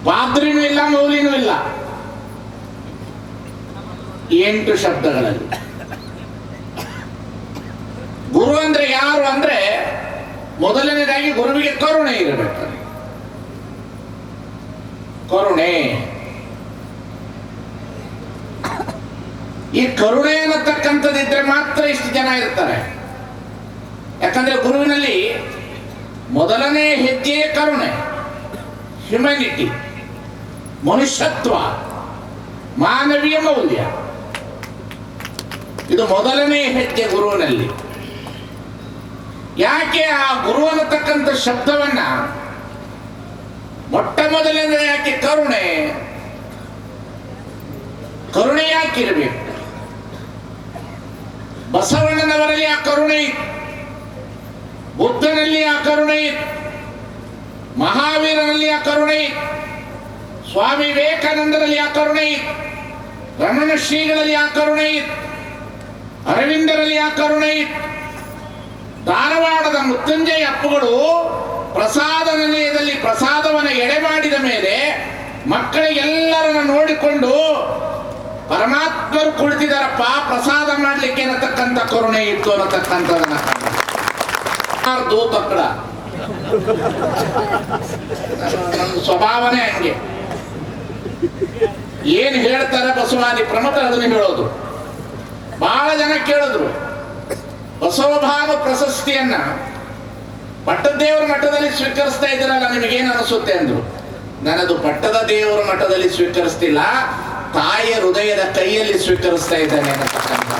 ಪಾದ್ರಿನೂ ಇಲ್ಲ, ಮೌಲಿನೂ ಇಲ್ಲ. ಈ 8 ಶಬ್ದಗಳಲ್ಲಿ ಗುರು ಅಂದ್ರೆ ಯಾರು ಅಂದ್ರೆ ಮೊದಲನೇದಾಗಿ ಗುರುವಿಗೆ ಕರುಣೆ ಇರಬೇಕು. ಕರುಣೆ, ಈ ಕರುಣೆ ಅನ್ನತಕ್ಕಂಥದ್ದಿದ್ರೆ ಮಾತ್ರ ಇಷ್ಟು ಜನ ಇರ್ತಾರೆ. ಯಾಕಂದ್ರೆ ಗುರುವಿನಲ್ಲಿ ಮೊದಲನೇ ಹೆಜ್ಜೆಯೇ ಕರುಣೆ, ಹ್ಯುಮ್ಯಾನಿಟಿ, ಮನುಷ್ಯತ್ವ, ಮಾನವೀಯ ಮೌಲ್ಯ. ಇದು ಮೊದಲನೇ ಹೆಜ್ಜೆ ಗುರುವಿನಲ್ಲಿ. ಯಾಕೆ ಆ ಗುರು ಅನ್ನತಕ್ಕಂಥ ಶಬ್ದವನ್ನ ಮೊಟ್ಟ ಮೊದಲನೇ ಯಾಕೆ ಕರುಣೆ? ಕರುಣೆ ಯಾಕಿರಬೇಕು? ಬಸವಣ್ಣನವರಲ್ಲಿ ಆ ಕರುಣೆ ಇತ್ತು, ಬುದ್ಧನಲ್ಲಿ ಆ ಕರುಣೆ ಇತ್ತು, ಮಹಾವೀರನಲ್ಲಿ ಆ ಕರುಣೆ ಇತ್ತು, ಸ್ವಾಮಿ ವಿವೇಕಾನಂದರಲ್ಲಿ ಆ ಕರುಣೆ ಇತ್ತು, ರಮಣ ಶ್ರೀಗಳಲ್ಲಿ ಆ ಕರುಣೆ ಇತ್ತು, ಅರವಿಂದರಲ್ಲಿ ಆ ಕರುಣೆ ಇತ್ತು. ಧಾರವಾಡದ ಮೃತ್ಯುಂಜಯ ಅಪ್ಪುಗಳು ಪ್ರಸಾದ ನಿಲಯದಲ್ಲಿ ಪ್ರಸಾದವನ್ನು ಎಡೆ ಮಾಡಿದ ಮೇಲೆ ಮಕ್ಕಳಿಗೆಲ್ಲರನ್ನು ನೋಡಿಕೊಂಡು ಪರಮಾತ್ಮರು ಕುಳಿತಿದಾರಪ್ಪ, ಪ್ರಸಾದ ಮಾಡ್ಲಿಕ್ಕೆ ಅನ್ನತಕ್ಕಂಥ ಕರುಣೆ ಇತ್ತು ಅನ್ನತಕ್ಕಂಥದನ್ನ ತಕ್ಕಡ ನನ್ನ ಸ್ವಭಾವನೆ ಹಂಗೆ. ಏನ್ ಹೇಳ್ತಾರೆ ಬಸವಾದಿ ಪ್ರಮುಖ ಅದನ್ನು ಹೇಳೋದು. ಬಹಳ ಜನ ಕೇಳಿದ್ರು, ಬಸವಭಾವ ಪ್ರಶಸ್ತಿಯನ್ನ ಪಟ್ಟದೇವರ ಮಠದಲ್ಲಿ ಸ್ವೀಕರಿಸ್ತಾ ಇದ್ದೀರಲ್ಲ, ನಿಮಗೇನು ಅನಿಸುತ್ತೆ ಅಂದ್ರು. ನಾನದು ಪಟ್ಟದ ದೇವರ ಮಠದಲ್ಲಿ ಸ್ವೀಕರಿಸ್ತಿಲ್ಲ, ತಾಯಿಯ ಹೃದಯದ ಕೈಯಲ್ಲಿ ಸ್ವೀಕರಿಸ್ತಾ ಇದ್ದೇನೆ ಅನ್ನತಕ್ಕಂಥ.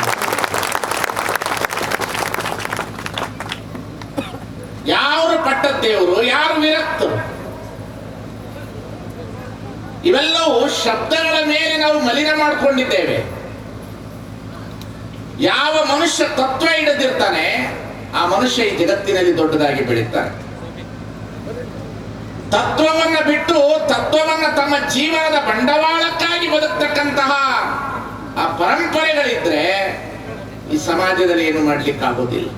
ಯಾರು ಪಟ್ಟದೇವರು, ಯಾರು ವಿರಕ್ತರು? ಇವೆಲ್ಲವೂ ಶಬ್ದಗಳ ಮೇಲೆ ನಾವು ಮಲಿನ ಮಾಡಿಕೊಂಡಿದ್ದೇವೆ. ಯಾವ ಮನುಷ್ಯ ತತ್ವ ಹಿಡಿದಿರ್ತಾನೆ ಆ ಮನುಷ್ಯ ಈ ಜಗತ್ತಿನಲ್ಲಿ ದೊಡ್ಡದಾಗಿ ಬೆಳೀತಾನೆ. ತತ್ವವನ್ನ ಬಿಟ್ಟು ತತ್ವವನ್ನ ತಮ್ಮ ಜೀವನದ ಬಂಡವಾಳಕ್ಕಾಗಿ ಬದುಕ್ತಕ್ಕಂತಹ ಆ ಪರಂಪರೆಗಳಿದ್ರೆ ಈ ಸಮಾಜದಲ್ಲಿ ಏನು ಮಾಡ್ಲಿಕ್ಕಾಗೋದಿಲ್ಲ,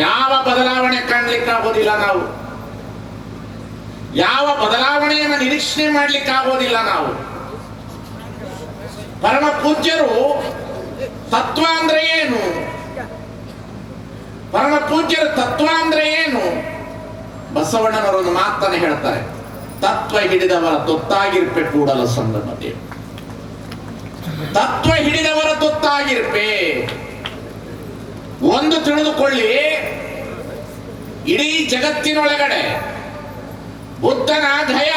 ಯಾವ ಬದಲಾವಣೆ ಕಾಣ್ಲಿಕ್ಕಾಗೋದಿಲ್ಲ. ನಾವು ಯಾವ ಬದಲಾವಣೆಯನ್ನು ನಿರೀಕ್ಷಣೆ ಮಾಡ್ಲಿಕ್ಕೆ ಆಗೋದಿಲ್ಲ ನಾವು. ಪರಮ ಪೂಜ್ಯರು ತತ್ವ ಅಂದ್ರೆ ಏನು, ಪರಮ ಪೂಜ್ಯರ ತತ್ವ ಅಂದ್ರೆ ಏನು? ಬಸವಣ್ಣನವರೊಂದು ಮಾತನ್ನು ಹೇಳ್ತಾರೆ, ತತ್ವ ಹಿಡಿದವರ ತೊತ್ತಾಗಿರ್ಪೆ ಕೂಡಲ ಸಂಗಮ ದೇವ. ತತ್ವ ಹಿಡಿದವರ ತೊತ್ತಾಗಿರ್ಪೆ. ಒಂದು ತಿಳಿದುಕೊಳ್ಳಿ, ಇಡೀ ಜಗತ್ತಿನೊಳಗಡೆ ಬುದ್ಧನ ಗಯ,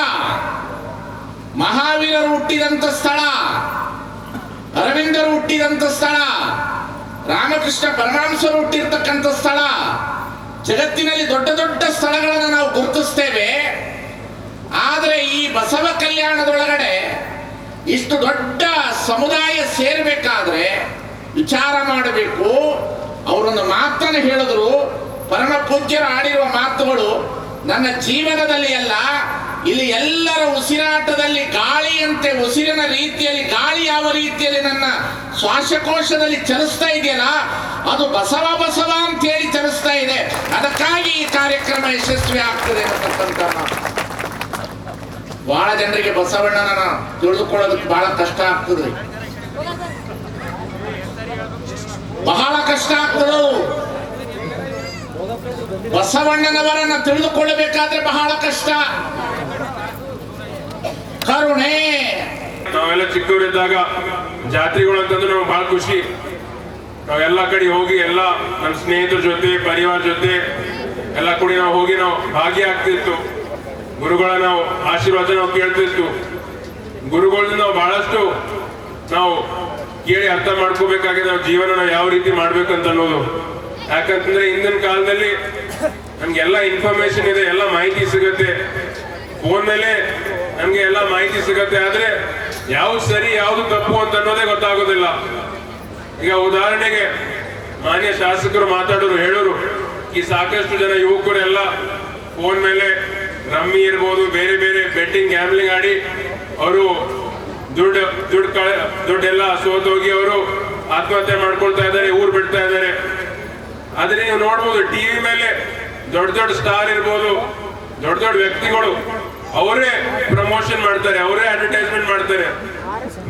ಮಹಾವೀರರು ಹುಟ್ಟಿದಂತ ಸ್ಥಳ, ಅರವಿಂದರು ಹುಟ್ಟಿದಂತ ಸ್ಥಳ, ರಾಮಕೃಷ್ಣ ಪರಮಹಂಸರು ಹುಟ್ಟಿರ್ತಕ್ಕಂಥ ಸ್ಥಳ, ಜಗತ್ತಿನಲ್ಲಿ ದೊಡ್ಡ ದೊಡ್ಡ ಸ್ಥಳಗಳನ್ನು ನಾವು ಗುರುತಿಸ್ತೇವೆ. ಆದರೆ ಈ ಬಸವ ಕಲ್ಯಾಣದೊಳಗಡೆ ಇಷ್ಟು ದೊಡ್ಡ ಸಮುದಾಯ ಸೇರಬೇಕಾದ್ರೆ ವಿಚಾರ ಮಾಡಬೇಕು. ಅವರೊಂದು ಮಾತನ್ನು ಹೇಳಿದ್ರು, ಪರಮ ಪೂಜ್ಯರು ಆಡಿರುವ ಮಾತುಗಳು ನನ್ನ ಜೀವನದಲ್ಲಿ ಅಲ್ಲ, ಇಲ್ಲಿ ಎಲ್ಲರ ಉಸಿರಾಟದಲ್ಲಿ ಗಾಳಿಯಂತೆ, ಉಸಿರಿನ ರೀತಿಯಲ್ಲಿ ಗಾಳಿ ಯಾವ ರೀತಿಯಲ್ಲಿ ನನ್ನ ಶ್ವಾಸಕೋಶದಲ್ಲಿ ಚಲಿಸ್ತಾ ಇದೆಯಲ್ಲ, ಅದು ಬಸವ ಬಸವ ಅಂತ ಹೇಳಿ ಚಲಿಸ್ತಾ ಇದೆ. ಅದಕ್ಕಾಗಿ ಈ ಕಾರ್ಯಕ್ರಮ ಯಶಸ್ವಿ ಆಗ್ತದೆ ಅನ್ನತಕ್ಕಂಥ ಮಾತು. ಬಹಳ ಜನರಿಗೆ ಬಸವಣ್ಣನ ತಿಳಿದುಕೊಳ್ಳೋದಕ್ಕೆ ಬಹಳ ಕಷ್ಟ ಆಗ್ತದ್ರಿ, ಬಹಳ ಕಷ್ಟ ಆಗ್ತದ. ಬಸವಣ್ಣನವರನ್ನ ತಿಳಿದುಕೊಳ್ಳಬೇಕಾದ್ರೆ ಬಹಳ ಕಷ್ಟ. ಕರುಣೆ. ನಾವೆಲ್ಲ ಚಿಕ್ಕವರಿದ್ದಾಗ ಜಾತ್ರೆಗಳು ಅಂತಂದ್ರೆ ನಮ್ಗೆ ಬಹಳ ಖುಷಿ. ನಾವೆಲ್ಲ ಕಡೆ ಹೋಗಿ ಎಲ್ಲ ನಮ್ಮ ಸ್ನೇಹಿತರ ಜೊತೆ, ಪರಿವಾರ ಜೊತೆ ಎಲ್ಲ ಕೂಡಿ ನಾವು ಹೋಗಿ ನಾವು ಭಾಗಿಯಾಗ್ತಿತ್ತು. ಗುರುಗಳ ನಾವು ಆಶೀರ್ವಾದ ನಾವು ಕೇಳ್ತಿತ್ತು. ಗುರುಗಳಿಂದ ನಾವು ಬಹಳಷ್ಟು ನಾವು ಕೇಳಿ ಅರ್ಥ ಮಾಡ್ಕೋಬೇಕಾಗಿದೆ, ನಾವು ಜೀವನ ನಾವು ಯಾವ ರೀತಿ ಮಾಡ್ಬೇಕಂತ ಅನ್ನೋದು. ಯಾಕಂತಂದ್ರೆ ಹಿಂದಿನ ಕಾಲದಲ್ಲಿ ನಮ್ಗೆ ಎಲ್ಲ ಇನ್ಫಾರ್ಮೇಶನ್ ಇದೆ, ಎಲ್ಲ ಮಾಹಿತಿ ಸಿಗುತ್ತೆ, ಫೋನ್ ಮೇಲೆ ನಮ್ಗೆ ಎಲ್ಲ ಮಾಹಿತಿ ಸಿಗುತ್ತೆ. ಆದ್ರೆ ಯಾವ್ದು ಸರಿ ಯಾವ್ದು ತಪ್ಪು ಅಂತ ಅನ್ನೋದೇ ಗೊತ್ತಾಗೋದಿಲ್ಲ. ಈಗ ಉದಾಹರಣೆಗೆ ಮಾನ್ಯ ಶಾಸಕರು ಮಾತಾಡೋರು ಹೇಳೋರು, ಈ ಸಾಕಷ್ಟು ಜನ ಯುವಕರು ಎಲ್ಲ ಫೋನ್ ಮೇಲೆ ರಮ್ಮಿ ಇರ್ಬೋದು, ಬೇರೆ ಬೇರೆ ಬೆಟ್ಟಿಂಗ್ ಗ್ಯಾಮ್ಲಿಂಗ್ ಆಡಿ ಅವರು ದುಡ್ಡೆಲ್ಲ ಸೋತೋಗಿ ಅವರು ಆತ್ಮಹತ್ಯೆ ಮಾಡ್ಕೊಳ್ತಾ ಇದ್ದಾರೆ, ಊರು ಬಿಡ್ತಾ ಇದ್ದಾರೆ. ಆದ್ರೆ ನೀವು ನೋಡ್ಬೋದು ಟಿವಿ ಮೇಲೆ ದೊಡ್ಡ ದೊಡ್ಡ ಸ್ಟಾರ್ ಇರ್ಬೋದು, ದೊಡ್ಡ ದೊಡ್ಡ ವ್ಯಕ್ತಿಗಳು ಅವರೇ ಪ್ರಮೋಷನ್ ಮಾಡ್ತಾರೆ, ಅವರೇ ಅಡ್ವರ್ಟೈಸ್ಮೆಂಟ್ ಮಾಡ್ತಾರೆ.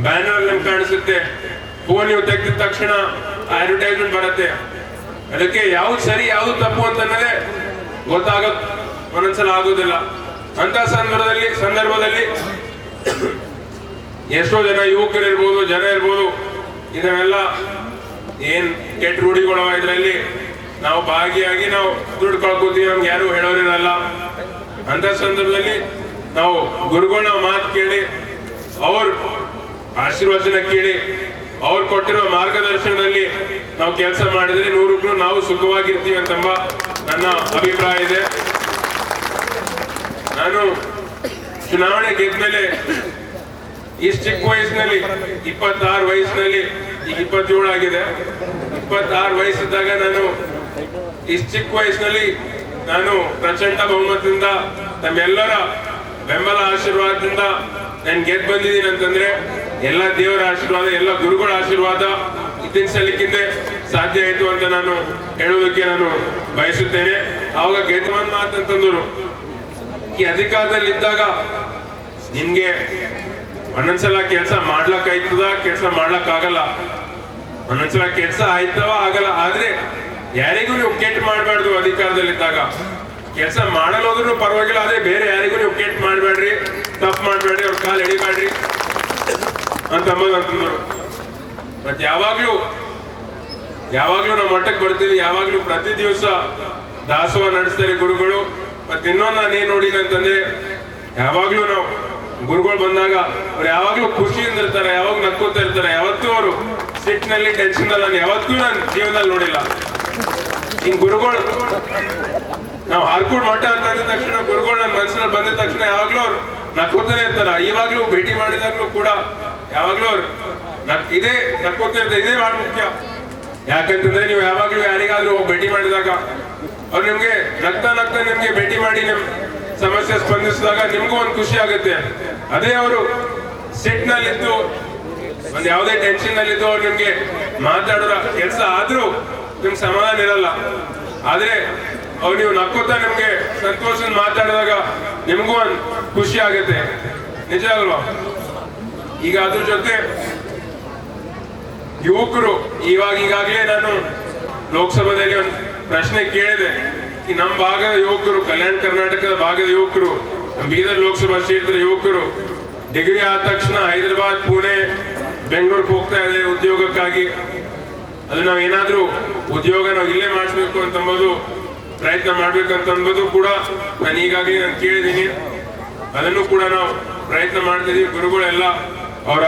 ಬ್ಯಾನರ್ ನಮ್ಗೆ ಕಾಣಿಸುತ್ತೆ, ಫೋನ್ ನೀವು ತೆಗೆದ ತಕ್ಷಣ ಅಡ್ವರ್ಟೈಸ್ಮೆಂಟ್ ಬರುತ್ತೆ. ಅದಕ್ಕೆ ಯಾವ್ದು ಸರಿ ಯಾವ್ದು ತಪ್ಪು ಅಂತ ಅನ್ನೋದೇ ಗೊತ್ತಾಗೋದು ಒಂದೊಂದ್ಸಲ ಆಗೋದಿಲ್ಲ. ಅಂತ ಸಂದರ್ಭದಲ್ಲಿ ಎಷ್ಟೋ ಜನ ಯುವಕರು ಇರ್ಬೋದು, ಜನ ಇರ್ಬೋದು, ಇದನ್ನೆಲ್ಲ ಏನ್ ಕೆಟ್ಟ ರೂಢಿಗಳು ಇದರಲ್ಲಿ ನಾವು ಭಾಗಿಯಾಗಿ ನಾವು ದುಡ್ಡು ಕಳ್ಕೊತೀವಿ, ನಮ್ಗೆ ಯಾರು ಹೇಳೋರಿರಲ್ಲ. ಅಂತ ಸಂದರ್ಭದಲ್ಲಿ ನಾವು ಗುರುಗಳ ಮಾತು ಕೇಳಿ, ಅವ್ರ ಆಶೀರ್ವಚನ ಕೇಳಿ, ಅವ್ರು ಕೊಟ್ಟಿರೋ ಮಾರ್ಗದರ್ಶನದಲ್ಲಿ ನಾವು ಕೆಲಸ ಮಾಡಿದ್ರೆ 100ಕ್ಕೂ ನಾವು ಸುಖವಾಗಿರ್ತೀವಿ ಅಂತಂಬ ನನ್ನ ಅಭಿಪ್ರಾಯ ಇದೆ. ನಾನು ಚುನಾವಣೆ ಗೆದ್ಮೇಲೆ ಇಷ್ಟು ಚಿಕ್ಕ ವಯಸ್ಸಿನಲ್ಲಿ 26 ವಯಸ್ಸಿನಲ್ಲಿ, ಈಗ 27 ಆಗಿದೆ, 26 ವಯಸ್ಸಿದ್ದಾಗ ನಾನು ಇಷ್ಟು ಚಿಕ್ಕ ವಯಸ್ಸಿನಲ್ಲಿ ನಾನು ಪ್ರಚಂಡ ಬಹುಮತದಿಂದ ನಮ್ಮೆಲ್ಲರ ಬೆಂಬಲ ಆಶೀರ್ವಾದದಿಂದ ನಾನು ಗೆದ್ದು ಬಂದಿದ್ದೀನಿ ಅಂತಂದ್ರೆ ಎಲ್ಲ ದೇವರ ಆಶೀರ್ವಾದ, ಎಲ್ಲ ಗುರುಗಳ ಆಶೀರ್ವಾದ ಇದ್ದಿನ ಸಲಿಕ್ಕಿಂದ ಸಾಧ್ಯ ಆಯ್ತು ಅಂತ ನಾನು ಹೇಳುವುದಕ್ಕೆ ನಾನು ಬಯಸುತ್ತೇನೆ. ಆವಾಗ ಗೆದ್ದವನ್ ಮಾತಂತಂದ್ರು, ಈ ಅಧಿಕಾರದಲ್ಲಿ ಇದ್ದಾಗ ನಿಮ್ಗೆ ಒಂದೊಂದ್ಸಲ ಕೆಲಸ ಮಾಡ್ಲಕ್ ಆಯ್ತದ, ಕೆಲಸ ಮಾಡ್ಲಕ್ ಆಗಲ್ಲ, ಒಂದೊಂದ್ಸಲ ಕೆಲಸ ಆಯ್ತವ ಆಗಲ್ಲ. ಆದ್ರೆ ಯಾರಿಗೂ ನೀವು ಕೆಟ್ಟ ಮಾಡಬಾರ್ದು. ಅಧಿಕಾರದಲ್ಲಿದ್ದಾಗ ಕೆಲಸ ಮಾಡಲ್ಲೋದ್ರೂ ಪರವಾಗಿಲ್ಲ, ಆದ್ರೆ ಬೇರೆ ಯಾರಿಗೂ ನೀವು ಕೆಟ್ಟ ಮಾಡಬೇಡ್ರಿ, ತಪ್ಪು ಮಾಡಬೇಡ್ರಿ, ಅವ್ರ ಕಾಲು ಎಳಿಬೇಡ್ರಿ ಅಂತಂದ್ರು. ಮತ್ತೆ ಯಾವಾಗ್ಲೂ ನಾವು ಮಟ್ಟಕ್ಕೆ ಬರ್ತೀವಿ, ಯಾವಾಗ್ಲೂ ಪ್ರತಿ ದಿವಸ ದಾಸೋಹ ನಡೆಸ್ತಾರೆ ಗುರುಗಳು. ಮತ್ತೆ ಇನ್ನೊಂದು ನಾನೇನ್ ನೋಡಿಲ್ಲ ಅಂತಂದ್ರೆ, ಯಾವಾಗ್ಲೂ ನಾವು ಗುರುಗಳು ಬಂದಾಗ ಅವ್ರು ಯಾವಾಗ್ಲೂ ಖುಷಿಯಿಂದ ಇರ್ತಾರೆ, ಯಾವಾಗ ನಕ್ಕೋತಾ ಇರ್ತಾರೆ. ಯಾವತ್ತೂ ಅವರು ಸಿಟ್ಟಿನಲ್ಲಿ, ಟೆನ್ಷನ್ ಅಲ್ಲಿ ನಾನು ಯಾವತ್ತೂ ನಾನು ಜೀವನದಲ್ಲಿ ನೋಡಿಲ್ಲ. ಹಿಂಗ್ ಗುರುಗಳು ನಾವು ಹಾರ್ಕೂಡ್ ಮಠ ಅಂತ ಅಂದ ತಕ್ಷಣ ಗುರುಗಳು ನನ್ನ ಮನಸ್ಸಿನಲ್ಲಿ ಬಂದಿದ ತಕ್ಷಣ ಯಾವಾಗ್ಲೂ ಅವ್ರು ನಕ್ಕೋತಾನೆ ಇರ್ತಾರ. ಇವಾಗ್ಲೂ ಭೇಟಿ ಮಾಡಿದಾಗ್ಲೂ ಕೂಡ ಯಾವಾಗ್ಲೂ ಅವ್ರು ಇದೇ ನಕ್ಕೋತಾ ಇರ್ತಾರೆ. ಇದೇ ಬಹಳ ಮುಖ್ಯ. ಯಾಕಂತಂದ್ರೆ ನೀವು ಯಾವಾಗ್ಲೂ ಯಾರಿಗಾದ್ರೂ ಭೇಟಿ ಮಾಡಿದಾಗ ಅವ್ರು ನಿಮ್ಗೆ ನಗ್ತಾ ನಿಮ್ಗೆ ಭೇಟಿ ಮಾಡಿ ನಿಮ್ ಸಮಸ್ಯೆ ಸ್ಪಂದಿಸಿದಾಗ ನಿಮ್ಗೂ ಒಂದು ಖುಷಿ ಆಗುತ್ತೆ. ಅದೇ ಅವರು ಸಿಟ್ ನಲ್ಲಿದ್ದು ಒಂದ್ ಯಾವುದೇ ಟೆನ್ಷನ್ ನಲ್ಲಿದ್ದು ಅವ್ರು ನಿಮ್ಗೆ ಮಾತಾಡೋ ಕೆಲಸ ಆದ್ರೂ ನಿಮ್ಗೆ ಸಮಾಧಾನ ಇರಲ್ಲ. ಆದ್ರೆ ಅವ್ರು ನೀವು ನಕ್ಕೋತಾ ನಿಮ್ಗೆ ಸಂತೋಷದ ಮಾತಾಡಿದಾಗ ನಿಮಗೂ ಒಂದು ಖುಷಿ ಆಗುತ್ತೆ, ನಿಜ ಅಲ್ವಾ? ಈಗ ಅದ್ರ ಜೊತೆ ಯುವಕರು ಈಗಾಗಲೇ ನಾನು ಲೋಕಸಭೆಯಲ್ಲಿ ಒಂದು ಪ್ರಶ್ನೆ ಕೇಳಿದೆ. ಈ ನಮ್ಮ ಭಾಗದ ಯುವಕರು, ಕಲ್ಯಾಣ ಕರ್ನಾಟಕದ ಭಾಗದ ಯುವಕರು, ನಮ್ಮ ಬೀದರ್ ಲೋಕಸಭಾ ಕ್ಷೇತ್ರದ ಯುವಕರು ಡಿಗ್ರಿ ಆದ ತಕ್ಷಣ ಹೈದರಾಬಾದ್, ಪುಣೆ, ಬೆಂಗಳೂರಿಗೆ ಹೋಗ್ತಾ ಇದೆ ಉದ್ಯೋಗಕ್ಕಾಗಿ. ಅದು ನಾವು ಏನಾದ್ರೂ ಉದ್ಯೋಗ ನಾವು ಇಲ್ಲೇ ಮಾಡಿಸ್ಬೇಕು ಅಂತಂಬೋದು ಪ್ರಯತ್ನ ಮಾಡ್ಬೇಕಂತ ಅನ್ಬೋದು ಕೂಡ ನಾನು ಈಗಾಗಲೇ ನಾನು ಕೇಳಿದ್ದೀನಿ. ಅದನ್ನು ಕೂಡ ನಾವು ಪ್ರಯತ್ನ ಮಾಡ್ತಿದ್ದೀವಿ. ಗುರುಗಳೆಲ್ಲ ಅವರ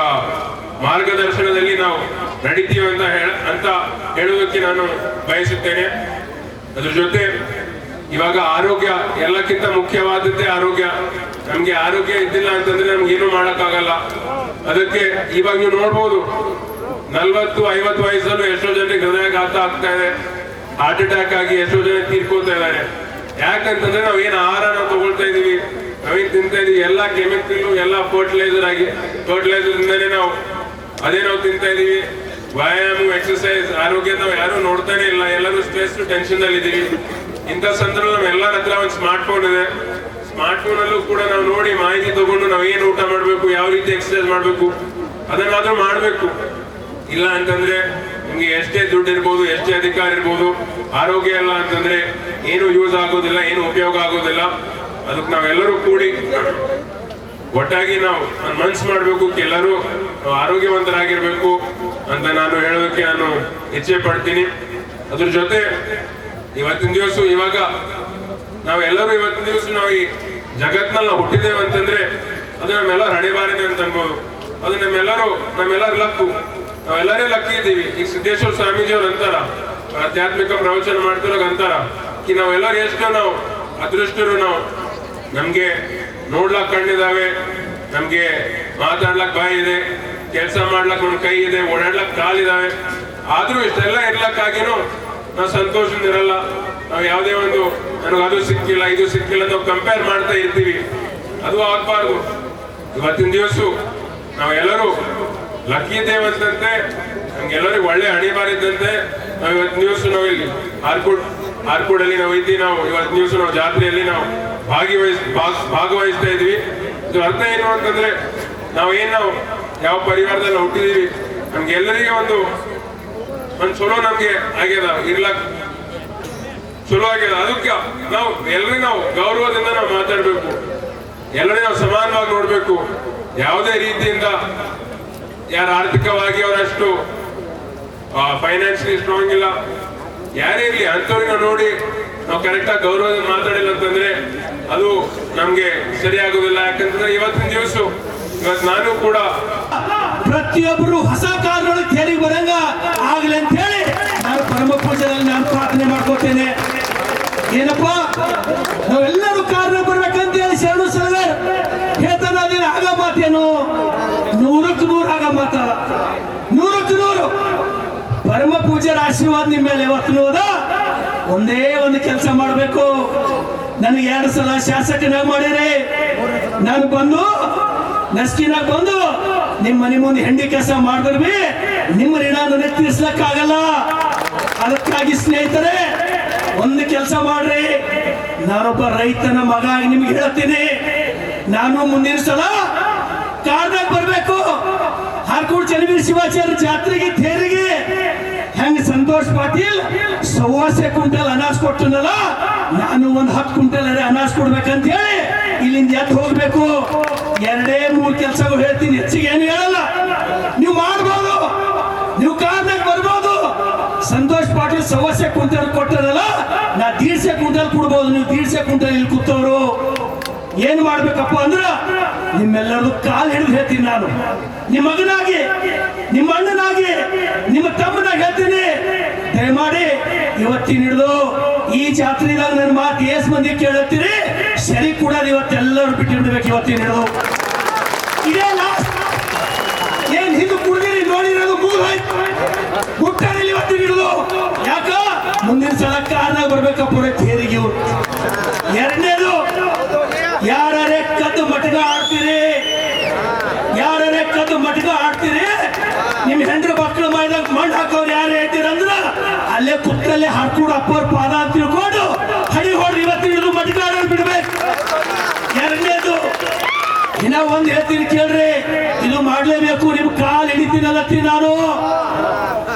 ಮಾರ್ಗದರ್ಶನದಲ್ಲಿ ನಾವು ನಡೀತೀವಿ ಅಂತ ಹೇಳುವುದಕ್ಕೆ ನಾನು ಬಯಸುತ್ತೇನೆ. ಅದ್ರ ಜೊತೆ ಇವಾಗ ಆರೋಗ್ಯ ಎಲ್ಲಕ್ಕಿಂತ ಮುಖ್ಯವಾದದ್ದೇ ಆರೋಗ್ಯ. ನಮ್ಗೆ ಆರೋಗ್ಯ ಇದ್ದಿಲ್ಲ ಅಂತಂದ್ರೆ ನಮ್ಗೆ ಏನು ಮಾಡಕ್ಕಾಗಲ್ಲ. ಅದಕ್ಕೆ ಇವಾಗ ನೀವು ನೋಡ್ಬೋದು 40-50 ವಯಸ್ಸಲ್ಲೂ ಎಷ್ಟೋ ಜನರಿಗೆ ಹೃದಯಾಘಾತ ಆಗ್ತಾ ಇದೆ, ಹಾರ್ಟ್ ಅಟ್ಯಾಕ್ ಆಗಿ ಎಷ್ಟೋ ಜನ ತೀರ್ಕೊಳ್ತಾ ಇದ್ದಾರೆ. ಯಾಕಂತಂದ್ರೆ ನಾವ್ ಏನ್ ಆಹಾರ ನಾವು ತಗೊಳ್ತಾ ಇದೀವಿ, ನಾವೇನ್ ತಿಂತಾ ಇದೀವಿ, ಎಲ್ಲ ಕೆಮಿಕಲ್, ಎಲ್ಲ ಫರ್ಟಿಲೈಸರ್ ಇಂದಾನೆ ನಾವು ತಿಂತಾ ಇದೀವಿ. ವ್ಯಾಯಾಮ, ಎಕ್ಸರ್ಸೈಸ್, ಆರೋಗ್ಯ ನಾವು ಯಾರು ನೋಡ್ತಾನೆ ಇಲ್ಲ. ಎಲ್ಲರೂ ಸ್ಟ್ರೆಸ್, ಟೆನ್ಷನ್ ಅಲ್ಲಿ ಇದೀವಿ. ಇಂಥ ಸಂದರ್ಭ ಎಲ್ಲರ ಹತ್ರ ಒಂದು ಸ್ಮಾರ್ಟ್ ಫೋನ್ ಇದೆ. ಸ್ಮಾರ್ಟ್ ಫೋನ್ ಅಲ್ಲೂ ಕೂಡ ನಾವು ನೋಡಿ ಮಾಹಿತಿ ತಗೊಂಡು ನಾವು ಏನು ಊಟ ಮಾಡ್ಬೇಕು, ಯಾವ ರೀತಿ ಎಕ್ಸರ್ಸೈಸ್ ಮಾಡ್ಬೇಕು ಅದನ್ನಾದ್ರೂ ಮಾಡ್ಬೇಕು. ಇಲ್ಲ ಅಂತಂದ್ರೆ ನಿಮ್ಗೆ ಎಷ್ಟೇ ದುಡ್ಡು ಇರ್ಬೋದು, ಎಷ್ಟೇ ಅಧಿಕಾರ ಇರ್ಬೋದು, ಆರೋಗ್ಯ ಇಲ್ಲ ಅಂತಂದ್ರೆ ಏನು ಯೂಸ್ ಆಗೋದಿಲ್ಲ, ಏನು ಉಪಯೋಗ ಆಗೋದಿಲ್ಲ. ಅದಕ್ಕೆ ನಾವೆಲ್ಲರೂ ಕೂಡಿ ಒಟ್ಟಾಗಿ ನಾವು ಮನ್ಸು ಮಾಡ್ಬೇಕು, ಎಲ್ಲರೂ ಆರೋಗ್ಯವಂತರಾಗಿರ್ಬೇಕು ಅಂತ ನಾನು ಹೇಳೋದಕ್ಕೆ ನಾನು ಇಚ್ಛೆ ಪಡ್ತೀನಿ. ಅದ್ರ ಜೊತೆ ಇವತ್ತಿನ ದಿವಸ ನಾವೆಲ್ಲರೂ ಇವತ್ತಿನ ದಿವಸ ನಾವು ಈ ಜಗತ್ನಲ್ಲಿ ನಾವು ಹುಟ್ಟಿದ್ದೇವೆ ಅಂತಂದ್ರೆ ಅದು ನಮ್ಮೆಲ್ಲರ ಹಣೆಬಾರಿದೆ ಅಂತ ಅನ್ಬೋದು. ಅದು ನಮ್ಮೆಲ್ಲರ ಲಕ್ಕು, ನಾವೆಲ್ಲರೇ ಲಕ್ಕಿ ಇದ್ದೀವಿ. ಈಗ ಸಿದ್ದೇಶ್ವರ ಸ್ವಾಮೀಜಿಯವ್ರು ಅಂತಾರ, ಆಧ್ಯಾತ್ಮಿಕ ಪ್ರವಚನ ಮಾಡ್ತಿರೋ ಅಂತಾರ ಈ ನಾವೆಲ್ಲರೂ ಎಷ್ಟು ನಾವು ಅದೃಷ್ಟರು. ನಮ್ಗೆ ನೋಡ್ಲಕ್ ಕಣ್ಣಿದಾವೆ, ನಮ್ಗೆ ಮಾತಾಡ್ಲಕ್ ಬಾಯಿ ಇದೆ, ಕೆಲಸ ಮಾಡ್ಲಕ್ ಒಂದು ಕೈ ಇದೆ, ಓಡಾಡ್ಲಕ್ ಕಾಲಿದಾವೆ. ಆದ್ರೂ ಇಷ್ಟೆಲ್ಲ ಇರ್ಲಕ್ಕಾಗಿನೂ ನಾವು ಸಂತೋಷದಿಂದ ಇರಲ್ಲ. ನಾವು ಯಾವುದೇ ಒಂದು ನನಗೆ ಅದು ಸಿಕ್ಕಿಲ್ಲ, ಇದು ಸಿಕ್ಕಿಲ್ಲ ನಾವು ಕಂಪೇರ್ ಮಾಡ್ತಾ ಇರ್ತೀವಿ. ಅದು ಆಗ್ಬಾರ್ದು. ಇವತ್ತಿನ ದಿವಸ ನಾವೆಲ್ಲರೂ ಲಕ್ಕಿ ಇದ್ದೇವಂತಂತೆ, ನಮ್ಗೆಲ್ಲರಿಗೂ ಒಳ್ಳೆ ಹಣಿಬಾರಿದ್ದಂತೆ. ನಾವು ಇವತ್ತಿನ ದಿವಸ ನಾವು ಇಲ್ಲಿ ಆರ್ಕೂಡಲ್ಲಿ ನಾವು ಇದ್ದೀವಿ. ನಾವು ಇವತ್ತಿನ ದಿವಸ ನಾವು ಜಾತ್ರೆಯಲ್ಲಿ ನಾವು ಭಾಗವಹಿಸ್ತಾ ಇದ್ವಿ. ಇದು ಅರ್ಥ ಏನು ಅಂತಂದ್ರೆ ನಾವು ಯಾವ ಪರಿವಾರದಲ್ಲಿ ಹುಟ್ಟಿದೀವಿ, ನಮ್ಗೆ ಎಲ್ಲರಿಗೆ ಒಂದು ಚಲೋ ನಮ್ಗೆ ಆಗ್ಯದ, ಇರ್ಲಕ್ ಚಲೋ ಆಗ್ಯದ. ಅದಕ್ಕೆ ನಾವು ಗೌರವದಿಂದ ನಾವು ಮಾತಾಡ್ಬೇಕು, ಎಲ್ಲರಿಗೂ ನಾವು ಸಮಾನವಾಗಿ ನೋಡ್ಬೇಕು. ಯಾವುದೇ ರೀತಿಯಿಂದ ಯಾರು ಆರ್ಥಿಕವಾಗಿ ಅವರಷ್ಟು ಫೈನಾನ್ಷಿಯಲಿ ಸ್ಟ್ರಾಂಗ್ ಇಲ್ಲ, ಯಾರೇ ಇರ್ಲಿ ಅಂಥವ್ರಿಗೆ ನಾವು ನೋಡಿ ನಾವು ಕರೆಕ್ಟಾಗಿ ಗೌರವದಿಂದ ಮಾತಾಡಿಲ್ಲ ಅಂತಂದ್ರೆ ಅದು ನಮ್ಗೆ ಸರಿ ಆಗೋದಿಲ್ಲ. ಯಾಕಂತಂದ್ರೆ ಇವತ್ತಿನ ದಿವಸ ನಾನು ಕೂಡ ಪ್ರತಿಯೊಬ್ಬರು ಹೊಸ ಕಾರ್ಯಗಳಿಗೆ ತೇರಿಗೆ ಬರಂಗ ಆಗ್ಲಿ ಅಂತ ಹೇಳಿ ನಾನು ಪರಮ ಪೂಜೆಯಲ್ಲಿ ನಾನು ಪ್ರಾರ್ಥನೆ ಮಾಡ್ಕೋತೇನೆ. ಏನಪ್ಪಾ, ನಾವೆಲ್ಲರೂ ಕಾರ್ಯ ಬರ್ಬೇಕಂತ ಹೇಳಿ ಶರಣು ಸಲಗರ್ ಹೇಳ್ತಾನೆ. ಅದೇನು ಆಗ ಮಾತೇನು, 100ಕ್ಕೆ 100 ಆಗ ಮಾತ, 100ಕ್ಕೆ 100 ಪರಮ ಪೂಜೆಯ ಆಶೀರ್ವಾದ ನಿಮ್ಮ ಮೇಲೆ ಯಾವತ್ತೂ ಹೋದ. ಒಂದೇ ಒಂದು ಕೆಲಸ ಮಾಡಬೇಕು. ನನಗೆ 2 ಸಲ ಶಾಸಕನಾಗ ಮಾಡಿರಿ, ನಾನು ಬಂದು ನಸ್ಕಿನಾಗ ಬಂದು ನಿಮ್ಮ ಮನೆ ಮುಂದೆ ಹೆಂಡಿ ಕೆಲಸ ಮಾಡಿದ್ರಿ ನಿಮ್ಮ ಋಣ ನನಗೆ ತೀರ್ಸ್ಲಕ್ಕಾಗಲ್ಲ. ಅದಕ್ಕಾಗಿ ಸ್ನೇಹಿತರೆ ಒಂದು ಕೆಲಸ ಮಾಡ್ರಿ, ನಾನೊಬ್ಬ ರೈತನ ಮಗ ಆಗಿ ನಿಮ್ಗೆ ಹೇಳ್ತೀನಿ, ನಾನು ಮುಂದಿನ ಸಲ ಕಾರ್ನಾಗ ಬರ್ಬೇಕು. ಹಾರ್ಕೋಡ್ ಚನ್ನವೀರ ಶಿವಾಚಾರ್ಯ ಜಾತ್ರೆಗೆ ತೇರಿಗೆ ಹೆಂಗ್ ಸಂತೋಷ್ ಪಾಟೀಲ್ 125 ಕ್ವಿಂಟಲ್ ಅನಾಜ್ ಕೊಟ್ಟನಲ್ಲ, ನಾನು ಒಂದು 10 ಕ್ವಿಂಟಲ್ ಅನಾಜ್ ಕೊಡ್ಬೇಕಂತ ಹೇಳಿ ಇಲ್ಲಿಂದ ಎದ್ದು ಹೋಗ್ಬೇಕು. 2-3 ಕೆಲಸಗಳು ಹೇಳ್ತೀನಿ, ಹೆಚ್ಚಿಗೆ ಏನು ಹೇಳಲ್ಲ. ನೀವು ಮಾಡ್ಬೋದು, ನೀವು ಕಾರ್ನಾಗ ಬರ್ಬೋದು. ಸಂತೋಷ್ ಪಾಟೀಲ್ 125 ಕ್ವಿಂಟಲ್ ಕೊಟ್ಟನಲ್ಲ, ನಾ 150 ಕ್ವಿಂಟಲ್ ಕೊಡ್ಬೋದು. ನೀವು 150 ಕ್ವಿಂಟಲ್ ಇಲ್ಲಿ ಕೂತವ್ರು ಏನ್ ಮಾಡ್ಬೇಕಪ್ಪ ಅಂದ್ರ ನಿಮ್ಮೆಲ್ಲರೂ ಕಾಲ್ ಹಿಡಿದು ಹೇಳ್ತೀನಿ. ನಾನು ನಿಮ್ಮ ಮಗನಾಗಿ, ನಿಮ್ಮ ಅಣ್ಣನಾಗಿ, ನಿಮ್ಮ ತಮ್ಮನಾಗಿ ಹೇಳ್ತೀನಿ, ದಯಮಾಡಿ ಇವತ್ತಿನ ಹಿಡಿದು ಈ ಜಾತ್ರೆದಾಗ ನನ್ನ ಮಾತು ಏಸ್ ಮಂದಿ ಕೇಳುತ್ತೀರಿ, ಸರಿ ಕೂಡ ಇವತ್ತೆಲ್ಲರೂ ಬಿಟ್ಟಿಡ್ಬೇಕು. ಇವತ್ತಿನ ಹಿಡಿದು ಇದೇ ಲಾಸ್ಟ್. ಏನ್ ಹಿಂದೆ ಕುಡಿದಿರಿ ನೋಡಿರೋದು ಮೂಗಾಯ್ತು, ಮುಟ್ಟಾರಿಲ್ಲ ಇವತ್ತಿನ ಹಿಡಿದು. ಯಾಕ ಮುಂದಿನ ಸಲ ಕಾರ್ನಾಗ ಬರ್ಬೇಕಪ್ಪ ತೇರಿಗೆ. ಇವ್ರು ಎರಡನೇದು, ಯಾರೇ ಕದ್ದು ಮಟಕ ಆಡ್ತೀರಿ, ಯಾರೇ ಕದ್ದು ಮಟಕ ಆಡ್ತೀರಿ, ನಿಮ್ ಹೆಂಡ್ರ ಮಕ್ಕಳು ಮೈದಾಗ ಮಣ್ಣು ಹಾಕೋರು ಯಾರು ಹೇಳ್ತೀರಂದ್ರ ಅಲ್ಲೇ ಕುತ್ತಲ್ಲೇ ಹಾಡ್ಕೊಂಡು ಅಪ್ಪವ್ರ ಪಾದ ತಿಳ್ಕೊಂಡು ಇನ್ನ ಒಂದ್ ಹೇಳ್ತೀನಿ ಕೇಳ್ರಿ, ಇದು ಮಾಡ್ಲೇಬೇಕು. ನಿಮ್ ಕಾಲ್ ಹಿಡಿತೀನಲ್ಲತ್ತಿ ನಾನು,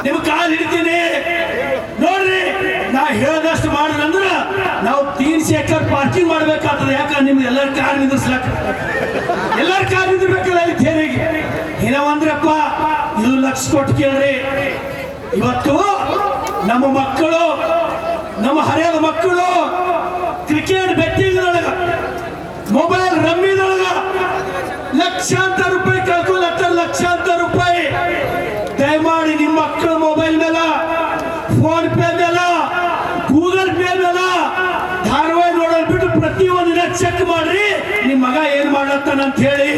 ನಿಮ್ ಕಾಲ್ ಹಿಡಿತೀನಿ ನೋಡ್ರಿ. ನಾ ಹೇಳ್ದಷ್ಟು ಮಾಡಿದ್ರಂದ್ರ ನಾವು 300 ಎಕರೆ ಪಾರ್ಕಿಂಗ್ ಮಾಡ್ಬೇಕಾಗ್ತದೆ. ಯಾಕಂದ್ರೆ ನಿಮ್ಗೆ ಎಲ್ಲರ ಕಾರ್ ನಿಂದಿರ್ಸ್ಲಕ್ಕ, ಎಲ್ಲರ ಕಾರ್ ನಿಂದಿರ್ಬೇಕಲ್ಲ ಇಲ್ಲಿ ಥೇರಿಗೆ. ಏನವಂದ್ರಪ್ಪ, ಇದು ಲಕ್ಷ ಕೊಟ್ಟು ಕೇಳ್ರಿ. ಇವತ್ತು ನಮ್ಮ ಮಕ್ಕಳು, ನಮ್ಮ ಹರಿಯದ ಮಕ್ಕಳು ಕ್ರಿಕೆಟ್ ಬೆಟ್ಟಿಂಗ್ದೊಳಗ, ಮೊಬೈಲ್ ರಮ್ಮಿದೊಳಗ ಲಕ್ಷಾಂತರ ರೂಪಾಯಿ ಕಳ್ಕೊಳತ್ತಾರ, ಲಕ್ಷಾಂತರ ರೂಪಾಯಿ. ದಯಮಾಡಿ ನಿಮ್ಮ ಮಕ್ಕಳ ಮೊಬೈಲ್ ಮೇಲೆ, ಫೋನ್ ಪೇ ಮೇಲೆ, ಗೂಗಲ್ ಪೇ ಮೇಲೆ ಧಾರಾವಾಹಿ ನೋಡೋದ್ ಬಿಟ್ಟು ಪ್ರತಿಯೊಂದು ದಿನ ಚೆಕ್ ಮಾಡ್ರಿ ನಿಮ್ ಮಗ ಏನ್ ಮಾಡ್ಲತ್ತಾನಂತ ಹೇಳಿ.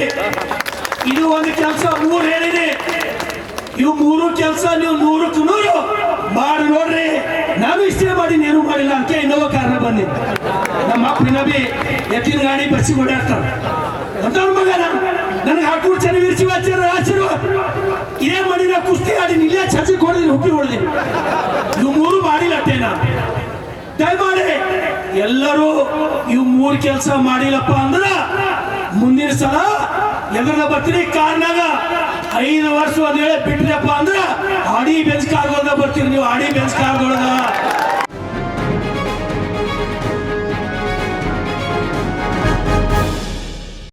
ಇದು ಒಂದು ಕೆಲಸ 3 ಹೇಳಿನಿ. ಇವು 3 ಕೆಲಸ ನೀವು 100ಕ್ಕೆ 100 ಮಾಡಿ ನೋಡ್ರಿ. ನಾನು ಇಷ್ಟೇ ಮಾಡಿ ಏನು ಮಾಡಿಲ್ಲ ಅಂತ ಇನ್ನೊಬ್ಬ ಕಾರಣ ಬಂದಿದ್ದೆ. ನಮ್ಮ ಅಪ್ಪ ನಬಿ ಎತ್ತಿನ ಗಾಡಿ ಬಸ್ಸಿಗೆ ಓಡಾಡ್ತಾರೆ ಅಂತ ಮಗ ನನಗೆ ಹಾಕೂರು ಚೆನ್ನಾಗಿ ವಿರ್ಚಿವಾಚಾರ ಆಶೀರ್ವಾದ. ಇದೇ ಮಾಡಿ ನಾ ಕುಸ್ತಿ ಆಡಿ ಇಲ್ಲೇ ಚರ್ಚೆಗೆ ಹೊಡೆದಿನಿ, ಹುಕ್ಕಿ ಹೊಡೆದಿನಿ. ಇವು 3 ಮಾಡಿಲ್ಲ ಅಟ್ಟೆ. ನಾ ದಯಮಾಡಿ ಎಲ್ಲರೂ ಇವು 3 ಕೆಲಸ ಮಾಡಿಲ್ಲಪ್ಪ ಅಂದ್ರ ಮುಂದಿನ ಸಲ ಎದುರ ಬರ್ತೀನಿ ಕಾರ್ನಾಗ 5 ವರ್ಷ ಒಂದ್ ವೇಳೆ ಬಿಟ್ರಪ್ಪ ಅಂದ್ರ ಆಡಿ ಬೆಂಚ್ ಕಾರ್ಗಳದ ಬರ್ತೀರಿ ನೀವು. ಆಡಿ ಬೆಂಚ್ ಕಾರ್ಗಳದ